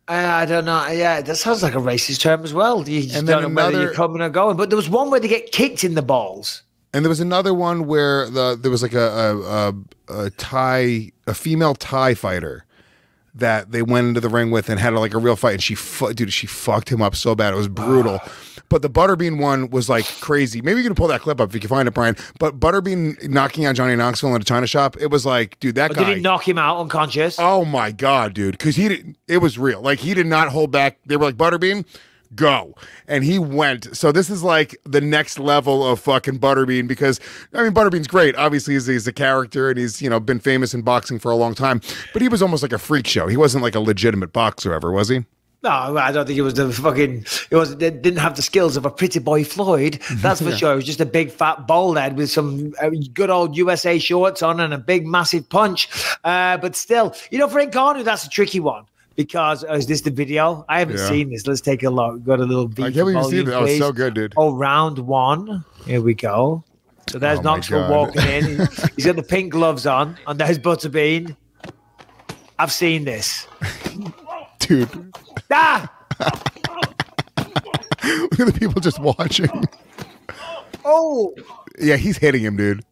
I don't know. Yeah, that sounds like a racist term as well. You just don't know whether you're coming or going. But there was one where they get kicked in the balls. And there was another one where there was like a female Thai fighter that they went into the ring with and had like a real fight, and she fucked him up so bad. It was brutal. But the Butterbean one was like crazy. Maybe you can pull that clip up if you can find it, Brian. But Butterbean knocking out Johnny Knoxville in a china shop, it was like, dude, that guy. Did he knock him out unconscious? Oh my God, dude. Because it was real. Like, he did not hold back. They were like, Butterbean, go. And he went. So this is like the next level of fucking Butterbean, because, I mean, Butterbean's great. Obviously, he's a character, and he's, been famous in boxing for a long time. But he was almost like a freak show. He wasn't like a legitimate boxer ever, was he? No, I don't think it was the fucking. It didn't have the skills of a pretty boy Floyd. That's for sure. It was just a big fat bald head with some good old USA shorts on and a big massive punch. But still, for Ngannou, that's a tricky one. Because is this the video? I haven't seen this. Let's take a look. Got a little. I can't believe you see that. Oh, it's so good, dude. Oh, round one. Here we go. So there's Knoxville walking in. He's got the pink gloves on, and there's Butterbean. I've seen this. Dude. Ah! Look at the people just watching. Oh! Yeah, he's hitting him, dude.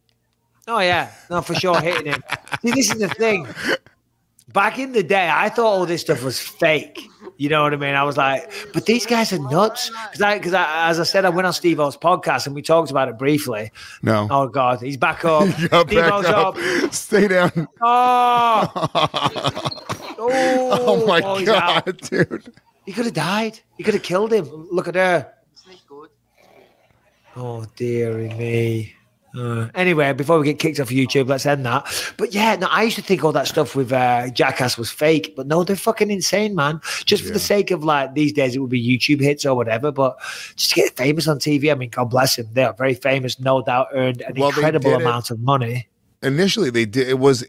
Oh, yeah. No, for sure, hitting him. See, this is the thing. Back in the day, I thought all this stuff was fake. You know what I mean? I was like, but these guys are nuts. Because as I said, I went on Steve-O's podcast and we talked about it briefly. No. Oh, God. He's back up. Steve-O's up. Stay down. Oh. Oh, my God, dude. He could have died. He could have killed him. Look at her. Oh, dearie me. Anyway, before we get kicked off YouTube, let's end that. But yeah, no, I used to think all that stuff with Jackass was fake, but no, they're fucking insane, man. Just for the sake of like these days, it would be YouTube hits or whatever. But just to get famous on TV, I mean, God bless him. They are very famous, no doubt, earned an incredible amount of money. Initially, they did. It was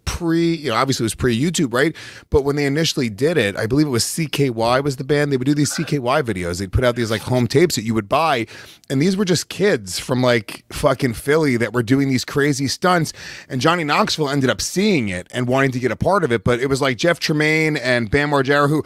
pre. Obviously, it was pre YouTube, right? But when they initially did it, I believe it was CKY was the band. They would do these CKY videos. They'd put out these like home tapes that you would buy, and these were just kids from like fucking Philly that were doing these crazy stunts. And Johnny Knoxville ended up seeing it and wanting to get a part of it. But it was like Jeff Tremaine and Bam Margera, who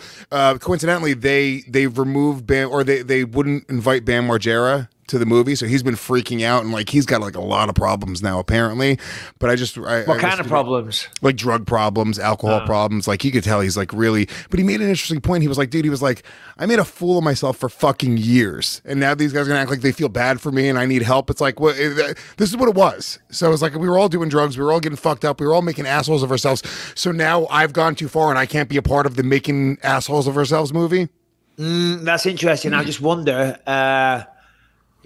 coincidentally they removed Bam, or they wouldn't invite Bam Margera to the movie, so he's been freaking out, and like he's got like a lot of problems now apparently. But what kind of problems? Like drug problems, alcohol problems. Like you could tell he's like really. But he made an interesting point. He was like, dude, he was like, I made a fool of myself for fucking years, and now these guys are gonna act like they feel bad for me and I need help. It's like, what? This is what it was. So it's like we were all doing drugs, we were all getting fucked up, we were all making assholes of ourselves. So now I've gone too far, and I can't be a part of the making assholes of ourselves movie. That's interesting. I just wonder.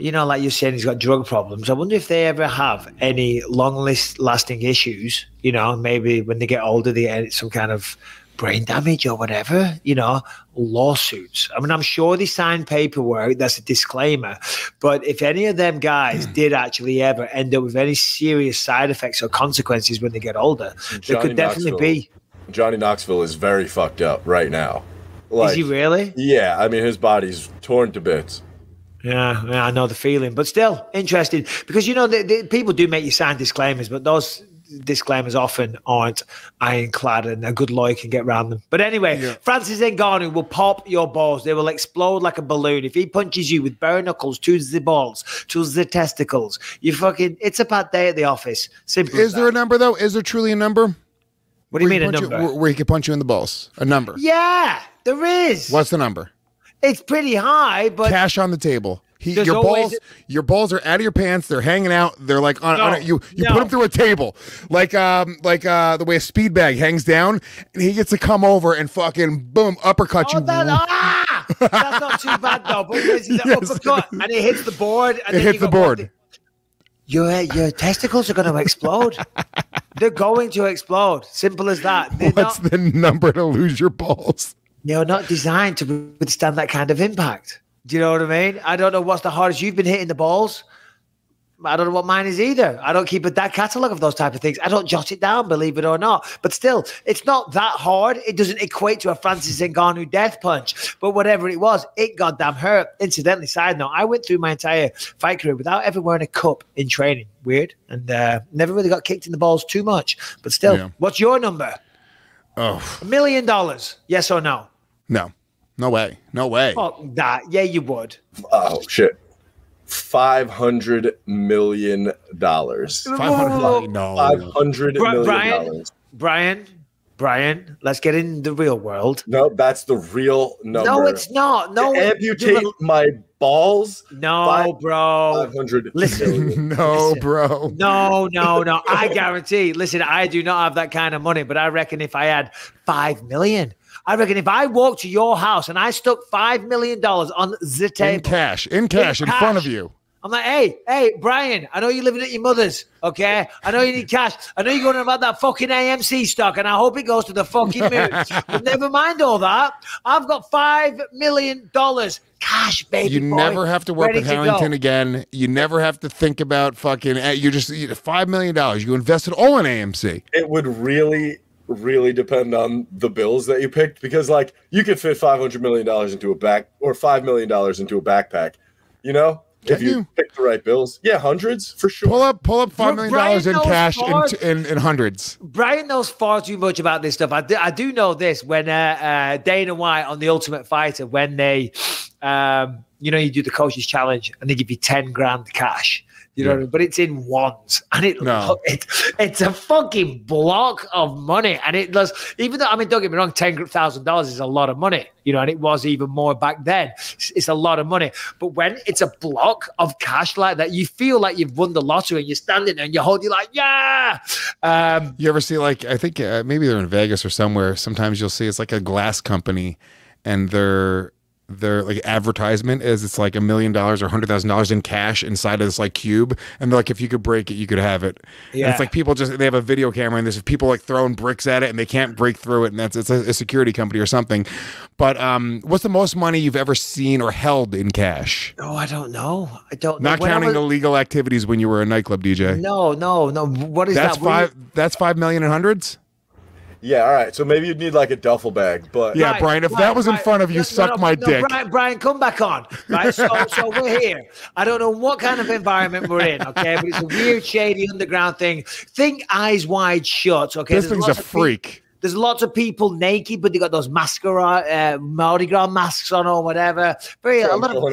Like you're saying, he's got drug problems. I wonder if they ever have any long-lasting issues, maybe when they get older, they get some kind of brain damage or whatever, lawsuits. I mean, I'm sure they signed paperwork that's a disclaimer, but if any of them guys did actually ever end up with any serious side effects or consequences when they get older, there could definitely be. Johnny Knoxville is very fucked up right now. Is he really? Yeah, I mean, his body's torn to bits. Yeah, I know the feeling, but still interesting because the people do make you sign disclaimers, but those disclaimers often aren't ironclad, and a good lawyer can get around them. But anyway, Francis Ngannou will pop your balls; they will explode like a balloon if he punches you with bare knuckles to the balls, to the testicles. It's a bad day at the office. Simple. Is there a number though? Is there truly a number? What do you mean a number? Where he can punch you in the balls? A number? Yeah, there is. What's the number? It's pretty high, but cash on the table. Your balls are out of your pants. They're hanging out. They're like you put them through a table, like the way a speed bag hangs down, and he gets to come over and fucking boom uppercut you. That's not too bad though. But the uppercut, and it hits the board. And it hits the board. Your testicles are going to explode. They're going to explode. Simple as that. What's the number to lose your balls? They're not designed to withstand that kind of impact. Do you know what I mean? I don't know what's the hardest you've been hitting the balls. I don't know what mine is either. I don't keep that catalog of those type of things. I don't jot it down, believe it or not. But still, it's not that hard. It doesn't equate to a Francis Ngannou death punch. But whatever it was, it goddamn hurt. Incidentally, side note, I went through my entire fight career without ever wearing a cup in training. Weird. And never really got kicked in the balls too much. But still, what's your number? Oh. $1 million. Yes or no? No. No way. No way. Oh, that. Yeah, you would. Oh, shit. $500 million. $500 million. Brian, let's get in the real world. No, that's the real number. No, it's not. No, amputate my balls. No, bro. 500 Listen, no, bro. No. I guarantee. Listen, I do not have that kind of money, but I reckon if I had $5 million. I reckon if I walked to your house and I stuck $5 million on the table. In cash, in front of you. I'm like, hey, Brian, I know you're living at your mother's, okay? I know you need cash. I know you're going about that fucking AMC stock, and I hope it goes to the fucking moon. But never mind all that. I've got $5 million cash, baby. You boy, never have to work with Harrington again. You never have to think about fucking, you just $5 million. You invested all in AMC. It would really depend on the bills that you picked, because like you could fit $500 million into a back or $5 million into a backpack, If you pick the right bills. Yeah, hundreds for sure. Pull up $5 million in cash in hundreds. Brian knows far too much about this stuff. I do know this. When Dana White on The Ultimate Fighter, when they, you do the coaches challenge and they give you 10 grand cash. You know what I mean? But it's in ones, and it's a fucking block of money. And it does, even though, I mean, don't get me wrong, $10,000 is a lot of money, and it was even more back then. It's a lot of money. But when it's a block of cash like that, you feel like you've won the lottery, and you're standing there and you're like, yeah. You ever see, like, I think maybe they're in Vegas or somewhere. Sometimes you'll see it's like a glass company, and their like advertisement is it's like $1 million or $100,000 in cash inside of this like cube, and they're like, if you could break it, you could have it. Yeah. And it's like people they have a video camera, and there's people like throwing bricks at it, and they can't break through it, and it's a security company or something. But what's the most money you've ever seen or held in cash? Oh, I don't know. Not counting illegal activities when you were a nightclub DJ. No. What is that? That's $5 million in hundreds. Yeah, all right. So maybe you'd need like a duffel bag, but yeah, Brian. If that was in front of you, suck my dick. Brian, come back on. Right. So we're here. I don't know what kind of environment we're in. Okay, but it's a weird, shady underground thing. Think Eyes Wide Shut. Okay, this thing's a freak. There's lots of people naked, but they got those mascara, Mardi Gras masks on or whatever. A lot of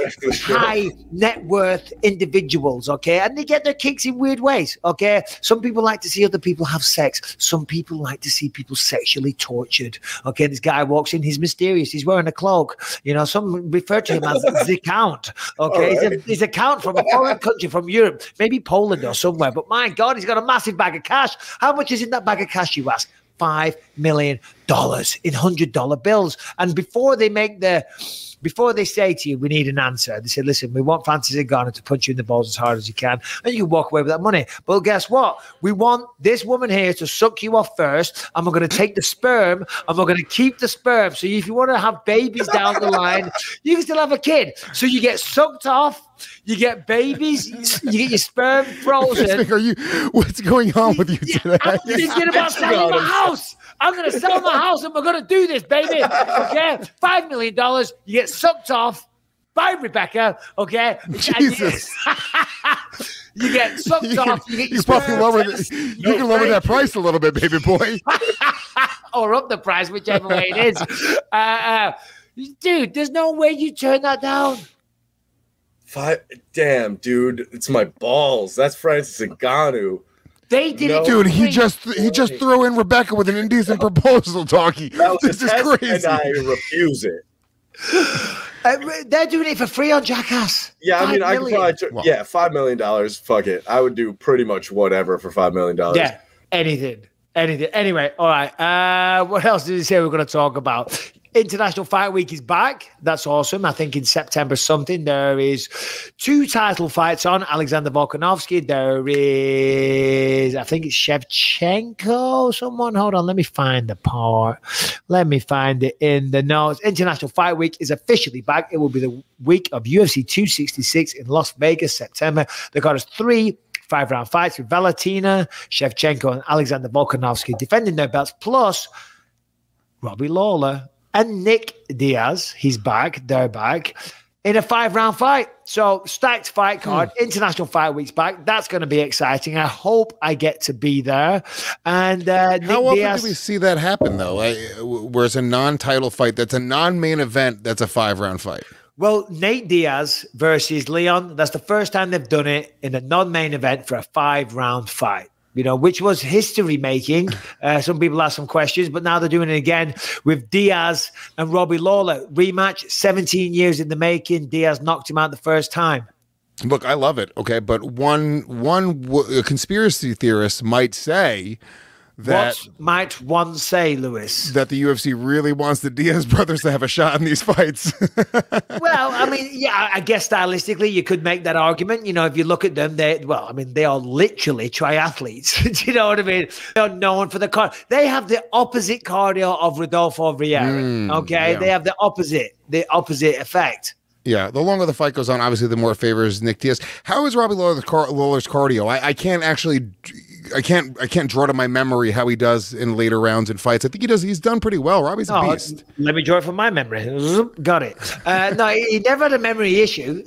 high net worth individuals, okay? And they get their kicks in weird ways, okay? Some people like to see other people have sex. Some people like to see people sexually tortured, okay? This guy walks in, he's mysterious. He's wearing a cloak. Some refer to him as the Count, okay? Right. He's a Count from a foreign country, from Europe, maybe Poland or somewhere. But my God, he's got a massive bag of cash. How much is in that bag of cash, you ask? $5 million in $100 bills. And before they say to you, we need an answer, they say, listen, we want Francis Ngannou to punch you in the balls as hard as you can, and you can walk away with that money. But guess what? We want this woman here to suck you off first, and we're going to take the sperm, and we're going to keep the sperm. So if you want to have babies down the line, you can still have a kid. So you get sucked off, you get babies, you get your sperm frozen. What's going on with you today? I'm thinking about selling my house. I'm going to sell my house, and we're going to do this, baby. Okay? $5 million. You get sucked off by Rebecca. Okay? Jesus. You get sucked off. You can lower that price a little bit, baby boy. Or up the price, whichever way it is. Dude, there's no way you turn that down. Damn, dude, it's my balls. That's Francis Ngannou. They didn't. Dude, he just threw in Rebecca with an indecent proposal, talking. This is crazy. And I refuse it. They're doing it for free on Jackass. Yeah, I mean, I could probably. $5 million. Fuck it, I would do pretty much whatever for $5 million. Yeah, anything. Anyway, all right. What else did he say we're going to talk about? International Fight Week is back. That's awesome. I think in September something. There is 2 title fights on. Alexander Volkanovski. There is, I think it's Shevchenko. Someone, hold on. Let me find the part. Let me find it in the notes. International Fight Week is officially back. It will be the week of UFC 266 in Las Vegas, September. The card is 3 5-round fights with Valentina, Shevchenko, and Alexander Volkanovski defending their belts, plus Robbie Lawler and Nick Diaz. They're back in a 5-round fight. So stacked fight card. International Fight Week's back. That's going to be exciting. I hope I get to be there. And how often do we see that happen, though? Where it's a non-title fight, that's a non-main event, that's a 5-round fight. Well, Nate Diaz versus Leon, that's the first time they've done it in a non-main event for a 5-round fight, which was history-making. Some people ask some questions, but now they're doing it again with Diaz and Robbie Lawler. Rematch, 17 years in the making. Diaz knocked him out the first time. Look, I love it, okay? But one conspiracy theorist might say that... What might one say, Lewis? That the UFC really wants the Diaz brothers to have a shot in these fights. Well, I mean, yeah, I guess stylistically you could make that argument. If you look at them, they are literally triathletes. Do you know what I mean? They're known for the car. They have the opposite cardio of Rodolfo Vieira. Okay, yeah. They have the opposite effect. Yeah, the longer the fight goes on, obviously, the more it favors Nick Diaz. How is Robbie Lawler's cardio? I can't actually. I can't draw to my memory how he does in later rounds and fights. I think he's done pretty well. Robbie's a beast. Let me draw it from my memory. Got it. No, he never had a memory issue.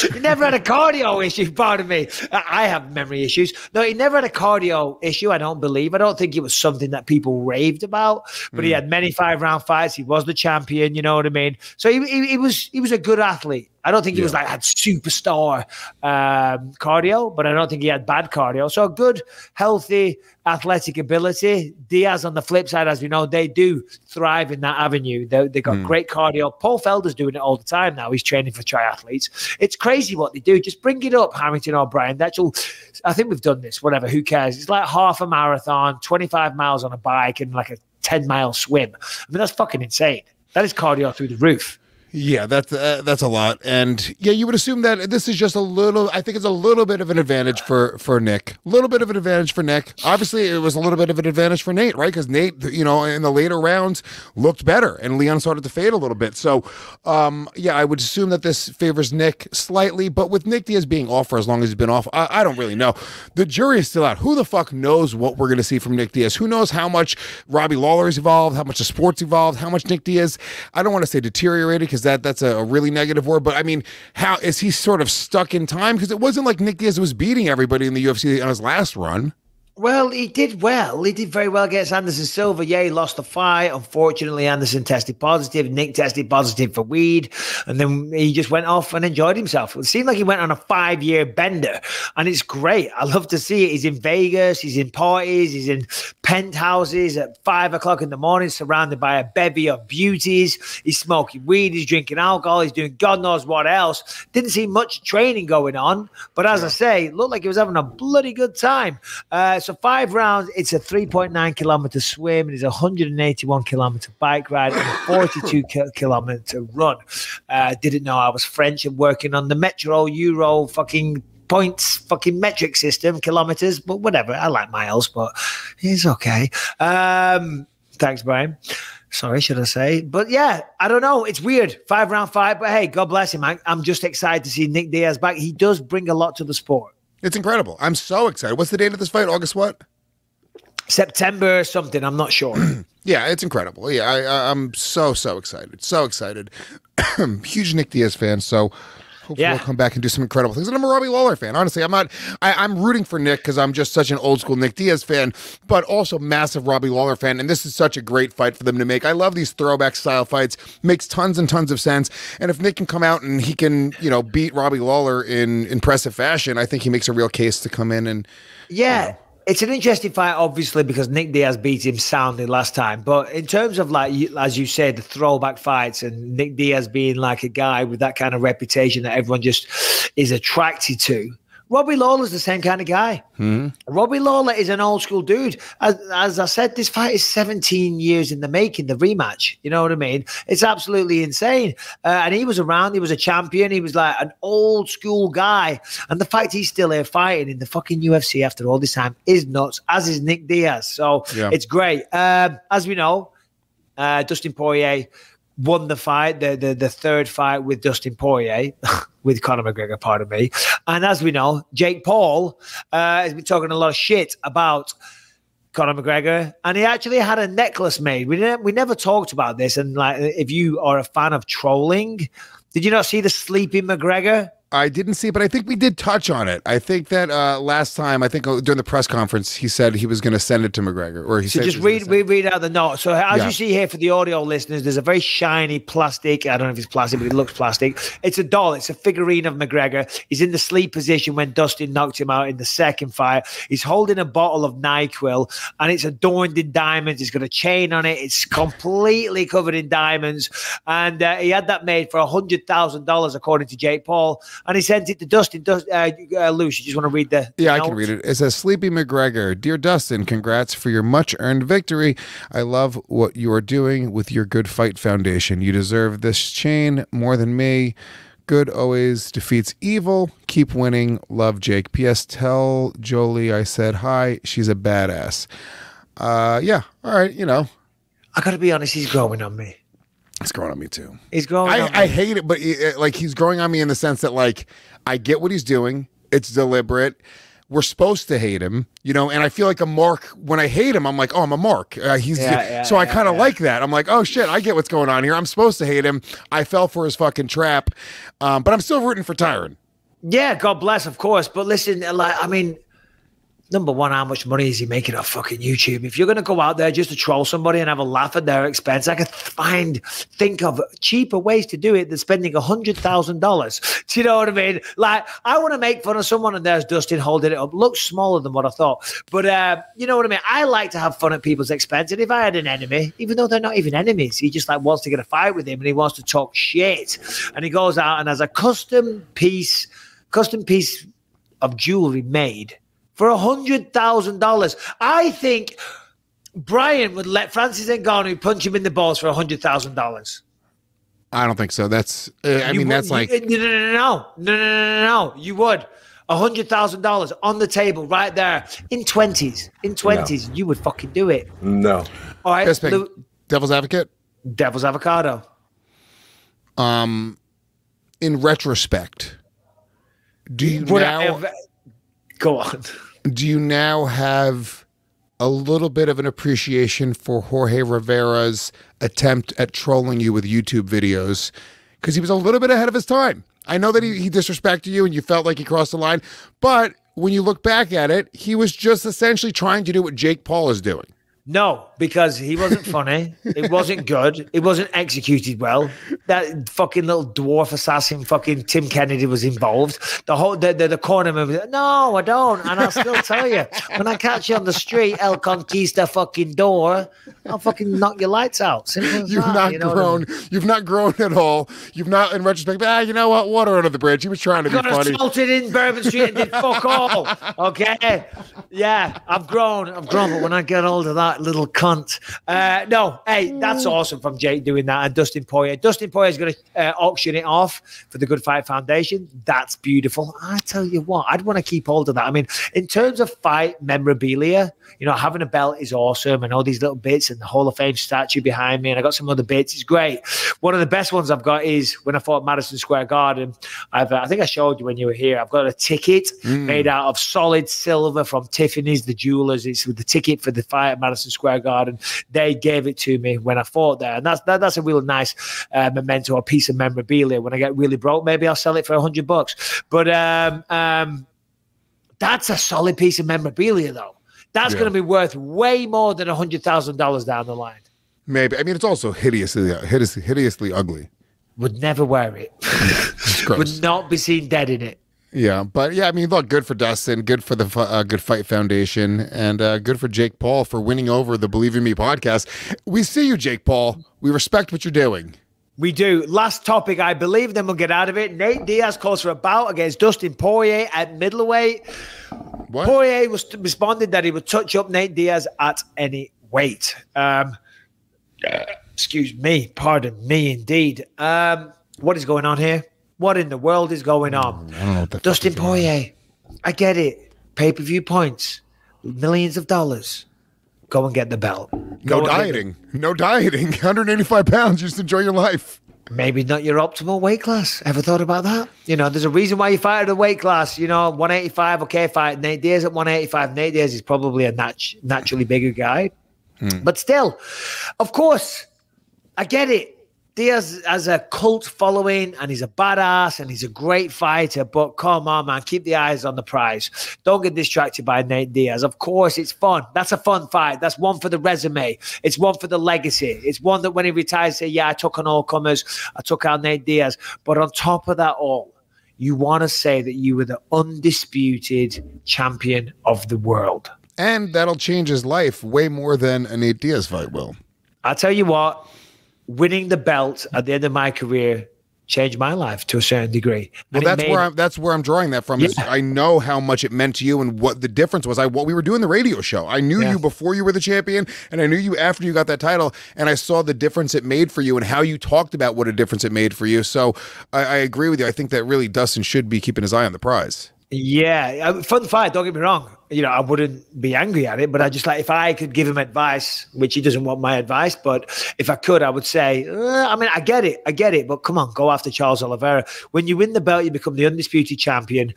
He never had a cardio issue, pardon me. I have memory issues. No, he never had a cardio issue, I don't believe. I don't think it was something that people raved about, but he had many 5-round fights. He was the champion, you know what I mean? So he was a good athlete. I don't think he was like had superstar cardio, but I don't think he had bad cardio. So good, healthy, athletic ability. Diaz on the flip side, as we know, they do thrive in that avenue. They got great cardio. Paul Felder's doing it all the time now. He's training for triathletes. It's crazy what they do. Just bring it up, Harrington O'Brien. I think we've done this, whatever, who cares? It's like half a marathon, 25 miles on a bike, and like a 10-mile swim. I mean, that's fucking insane. That is cardio through the roof. Yeah, that's a lot. And yeah, you would assume that this is just a little, I think it's a little bit of an advantage for Nick. A little bit of an advantage for Nick. Obviously, it was a little bit of an advantage for Nate, right? Because Nate, you know, in the later rounds looked better and Leon started to fade a little bit. So, yeah, I would assume that this favors Nick slightly. But with Nick Diaz being off for as long as he's been off, I don't really know. The jury is still out. Who the fuck knows what we're going to see from Nick Diaz? Who knows how much Robbie Lawler has evolved, how much the sport's evolved, how much Nick Diaz, I don't want to say deteriorated because that's a really negative word, but I mean, how is he sort of stuck in time? Because it wasn't like Nick Diaz was beating everybody in the UFC on his last run. Well, he did well. He did very well against Anderson Silva. Yeah, he lost the fight. Unfortunately, Anderson tested positive. Nick tested positive for weed. And then he just went off and enjoyed himself. It seemed like he went on a 5-year bender. And it's great. I love to see it. He's in Vegas. He's in parties. He's in penthouses at 5 o'clock in the morning, surrounded by a bevy of beauties. He's smoking weed. He's drinking alcohol. He's doing God knows what else. Didn't see much training going on. But as I say, looked like he was having a bloody good time. So 5 rounds, it's a 3.9 kilometer swim, and it's a 181 kilometer bike ride, and a 42 kilometer run. Didn't know I was French and working on the Metro Euro fucking points, fucking metric system, kilometers, but whatever. I like miles, but it's okay. Thanks, Brian. Sorry, should I say? But yeah, I don't know. It's weird. 5-round fight, but hey, God bless him. I'm just excited to see Nick Diaz back. He does bring a lot to the sport. It's incredible. I'm so excited. What's the date of this fight? August what? September something. I'm not sure. Yeah, it's incredible. Yeah, I'm so excited. So excited. Huge Nick Diaz fan. So hopefully he'll come back and do some incredible things. And I'm a Robbie Lawler fan. Honestly, I'm rooting for Nick because I'm just such an old school Nick Diaz fan, but also massive Robbie Lawler fan. And this is such a great fight for them to make. I love these throwback style fights. Makes tons and tons of sense. And if Nick can come out and he can, you know, beat Robbie Lawler in impressive fashion, I think he makes a real case to come in and It's an interesting fight, obviously, because Nick Diaz beat him soundly last time. But in terms of, like, as you said, the throwback fights and Nick Diaz being like a guy with that kind of reputation that everyone just is attracted to, Robbie Lawler's the same kind of guy. Robbie Lawler is an old school dude. As I said, this fight is 17 years in the making, the rematch. You know what I mean? It's absolutely insane. And he was around. He was a champion. He was like an old school guy. And the fact he's still here fighting in the fucking UFC after all this time is nuts, as is Nick Diaz. So it's great. As we know, Dustin Poirier won the fight, the third fight with Dustin Poirier, with Conor McGregor, pardon me. And as we know, Jake Paul has been talking a lot of shit about Conor McGregor, and he actually had a necklace made. We never talked about this, and like, if you are a fan of trolling, did you not see the sleeping McGregor? I didn't see, but I think we did touch on it. I think that last time, I think during the press conference, he said he was going to send it to McGregor. Or he said just read out the note. So as you see here for the audio listeners, there's a very shiny plastic. I don't know if it's plastic, but it looks plastic. It's a doll. It's a figurine of McGregor. He's in the sleep position when Dustin knocked him out in the second fight. He's holding a bottle of NyQuil, and it's adorned in diamonds. It's got a chain on it. It's completely covered in diamonds. And he had that made for $100,000, according to Jake Paul. And he sent it to Dustin. Luce, you just want to read the Yeah, note? I can read it. It says, Sleepy McGregor, Dear Dustin, congrats for your much-earned victory. I love what you are doing with your Good Fight Foundation. You deserve this chain more than me. Good always defeats evil. Keep winning. Love, Jake. P.S. Tell Jolie I said hi. She's a badass. Yeah, all right, you know. I got to be honest, he's growing on me. It's growing on me too. He's growing on me. I hate it, but like he's growing on me in the sense that like I get what he's doing. It's deliberate. We're supposed to hate him, you know, and I feel like a mark when I hate him. I'm like, oh, I'm a mark. So I kind of like that. I'm like, oh shit, I get what's going on here. I'm supposed to hate him. I fell for his fucking trap, but I'm still rooting for Tyron. Yeah, God bless, of course. But listen, like, I mean, number one, how much money is he making off fucking YouTube? If you're going to go out there just to troll somebody and have a laugh at their expense, I could think of cheaper ways to do it than spending $100,000. Do you know what I mean? Like, I want to make fun of someone, and there's Dustin holding it up. Looks smaller than what I thought. But you know what I mean? I like to have fun at people's expense. And if I had an enemy, even though they're not even enemies, he just like wants to get a fight with him and he wants to talk shit. And he goes out and has a custom piece of jewelry made for $100,000. I think Brian would let Francis Ngannou punch him in the balls for $100,000. I don't think so. That's, that's like... No. You would. $100,000 on the table right there in 20s. In 20s, you would fucking do it. No. All right. Bisping, devil's advocate? Devil's avocado. In retrospect, do you now... Go on. Do you now have a little bit of an appreciation for Jorge Rivera's attempt at trolling you with YouTube videos? Because he was a little bit ahead of his time. I know that he disrespected you and you felt like he crossed the line, but when you look back at it, he was just essentially trying to do what Jake Paul is doing. No, because he wasn't funny. It wasn't good. It wasn't executed well. That fucking little dwarf assassin, fucking Tim Kennedy, was involved. The whole the corner movie. No, I don't. And I'll still tell you, when I catch you on the street, El Conquista fucking door, I'll fucking knock your lights out. Simple as You've that, not you know grown. what I mean? You've not grown at all. You've not, in retrospect. You know what? Water under the bridge. He was trying to be got funny. Assaulted in Bourbon Street and did fuck all. Okay, yeah, I've grown. But when I get older, that little cunt. No, hey, that's awesome from Jake doing that, and Dustin Poirier. Dustin Poirier is going to auction it off for the Good Fight Foundation. That's beautiful. I tell you what, I'd want to keep hold of that. I mean, in terms of fight memorabilia, you know, having a belt is awesome, and all these little bits, and the Hall of Fame statue behind me, and I got some other bits. It's great. One of the best ones I've got is when I fought at Madison Square Garden. I think I showed you when you were here. I've got a ticket made out of solid silver from Tiffany's, the jewelers. It's with the ticket for the fight at Madison Square Garden. They gave it to me when I fought there, and that's a real nice memento, a piece of memorabilia. When I get really broke, maybe I'll sell it for $100. But that's a solid piece of memorabilia, though. That's going to be worth way more than $100,000 down the line. Maybe. I mean, it's also hideously ugly. Would never wear it. Would not be seen dead in it. Yeah, but yeah, I mean, look, good for Dustin, good for the Good Fight Foundation, and good for Jake Paul for winning over the Believe in Me podcast. We see you, Jake Paul. We respect what you're doing. We do. Last topic, I believe, then we'll get out of it. Nate Diaz calls for a bout against Dustin Poirier at middleweight. What? Poirier responded that he would touch up Nate Diaz at any weight. Excuse me. Pardon me, indeed. What is going on here? What in the world is going on? I don't know what the Dustin Poirier, I get it. Pay-per-view points, millions of dollars. Go and get the belt. No dieting. 185 pounds. Just enjoy your life. Maybe not your optimal weight class. Ever thought about that? You know, there's a reason why you fight at a weight class. You know, 185, okay, fight Nate Diaz at 185. Nate Diaz is probably a naturally bigger guy. But still, of course, I get it. Diaz has a cult following, and he's a badass, and he's a great fighter, but come on, man, keep the eyes on the prize. Don't get distracted by Nate Diaz. Of course, it's fun. That's a fun fight. That's one for the resume. It's one for the legacy. It's one that when he retires, say, yeah, I took on all comers. I took out Nate Diaz. But on top of that all, you want to say that you were the undisputed champion of the world. And that'll change his life way more than a Nate Diaz fight will. I'll tell you what. Winning the belt at the end of my career changed my life to a certain degree. Well, that's where I'm drawing that from. Is I know how much it meant to you and what the difference was. What we were doing the radio show. I knew you before you were the champion, and I knew you after you got that title, and I saw the difference it made for you and how you talked about what a difference it made for you. So I agree with you. I think that really Dustin should be keeping his eye on the prize. Yeah, fun fight. Don't get me wrong. I wouldn't be angry at it, but I just like, if I could give him advice, which he doesn't want my advice, but if I could, I would say, I get it, but come on, go after Charles Oliveira. When you win the belt, you become the undisputed champion.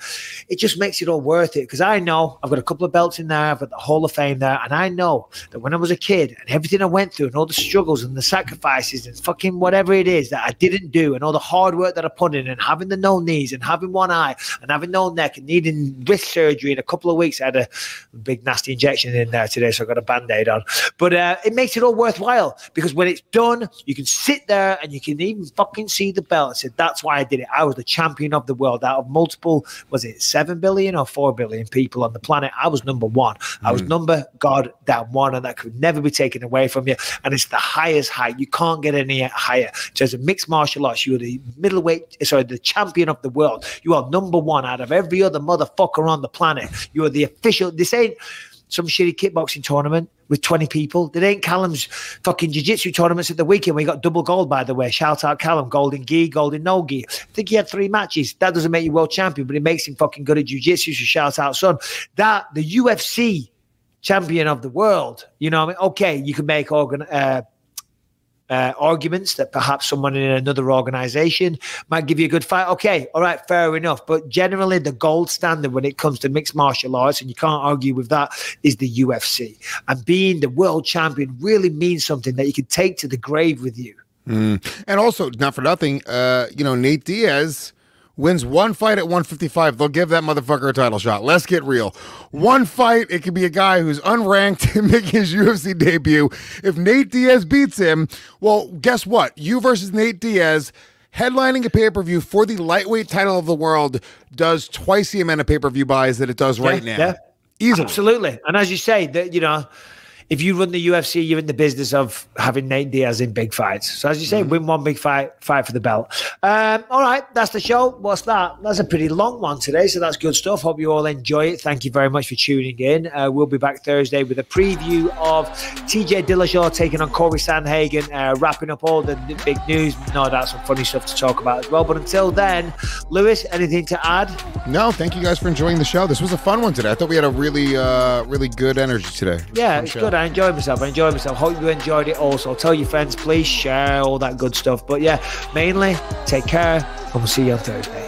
It just makes it all worth it, because I know I've got a couple of belts in there, I've got the Hall of Fame there, and I know that when I was a kid and everything I went through and all the struggles and the sacrifices and fucking whatever it is that I didn't do and all the hard work that I put in and having the no knees and having one eye and having no neck and needing wrist surgery in a couple of weeks, I had a big nasty injection in there today, so I got a band-aid on. But it makes it all worthwhile, because when it's done, you can sit there and you can even fucking see the belt and say, that's why I did it. I was the champion of the world. Out of multiple, was it 7 billion or 4 billion people on the planet, I was number one. I was number goddamn one, and that could never be taken away from you. And it's the highest height. You can't get any higher. So as a mixed martial arts, you are the the champion of the world. You are number one out of every other motherfucker on the planet. You are the official. This ain't some shitty kickboxing tournament with 20 people. It ain't Callum's fucking jiu-jitsu tournaments at the weekend where he got double gold, by the way. Shout out Callum, gold in gi, gold in no gi. I think he had 3 matches. That doesn't make you world champion, but it makes him fucking good at jiu-jitsu, so shout out, son. That, the UFC champion of the world, you know what I mean? Okay, you can make arguments that perhaps someone in another organization might give you a good fight. Okay, all right, fair enough. But generally, the gold standard when it comes to mixed martial arts, and you can't argue with that, is the UFC. And being the world champion really means something that you can take to the grave with you. And also, not for nothing, Nate Diaz wins one fight at 155, they'll give that motherfucker a title shot. Let's get real. One fight, it could be a guy who's unranked making his UFC debut. If Nate Diaz beats him, well, guess what? You versus Nate Diaz, headlining a pay-per-view for the lightweight title of the world, does twice the amount of pay-per-view buys that it does right now. Yeah. Easily. Absolutely. And as you say, that if you run the UFC, you're in the business of having Nate Diaz in big fights. So as you say, win one big fight for the belt. All right, that's the show. What's that? That's a pretty long one today, so that's good stuff. Hope you all enjoy it. Thank you very much for tuning in. We'll be back Thursday with a preview of TJ Dillashaw taking on Corey Sandhagen, wrapping up all the big news. No doubt some funny stuff to talk about as well. But until then, Lewis, anything to add? No, thank you guys for enjoying the show. This was a fun one today. I thought we had a really good energy today. Yeah, it's good. I enjoyed myself. Hope you enjoyed it also. Tell your friends, please share all that good stuff. But yeah, mainly take care, and we'll see you on Thursday.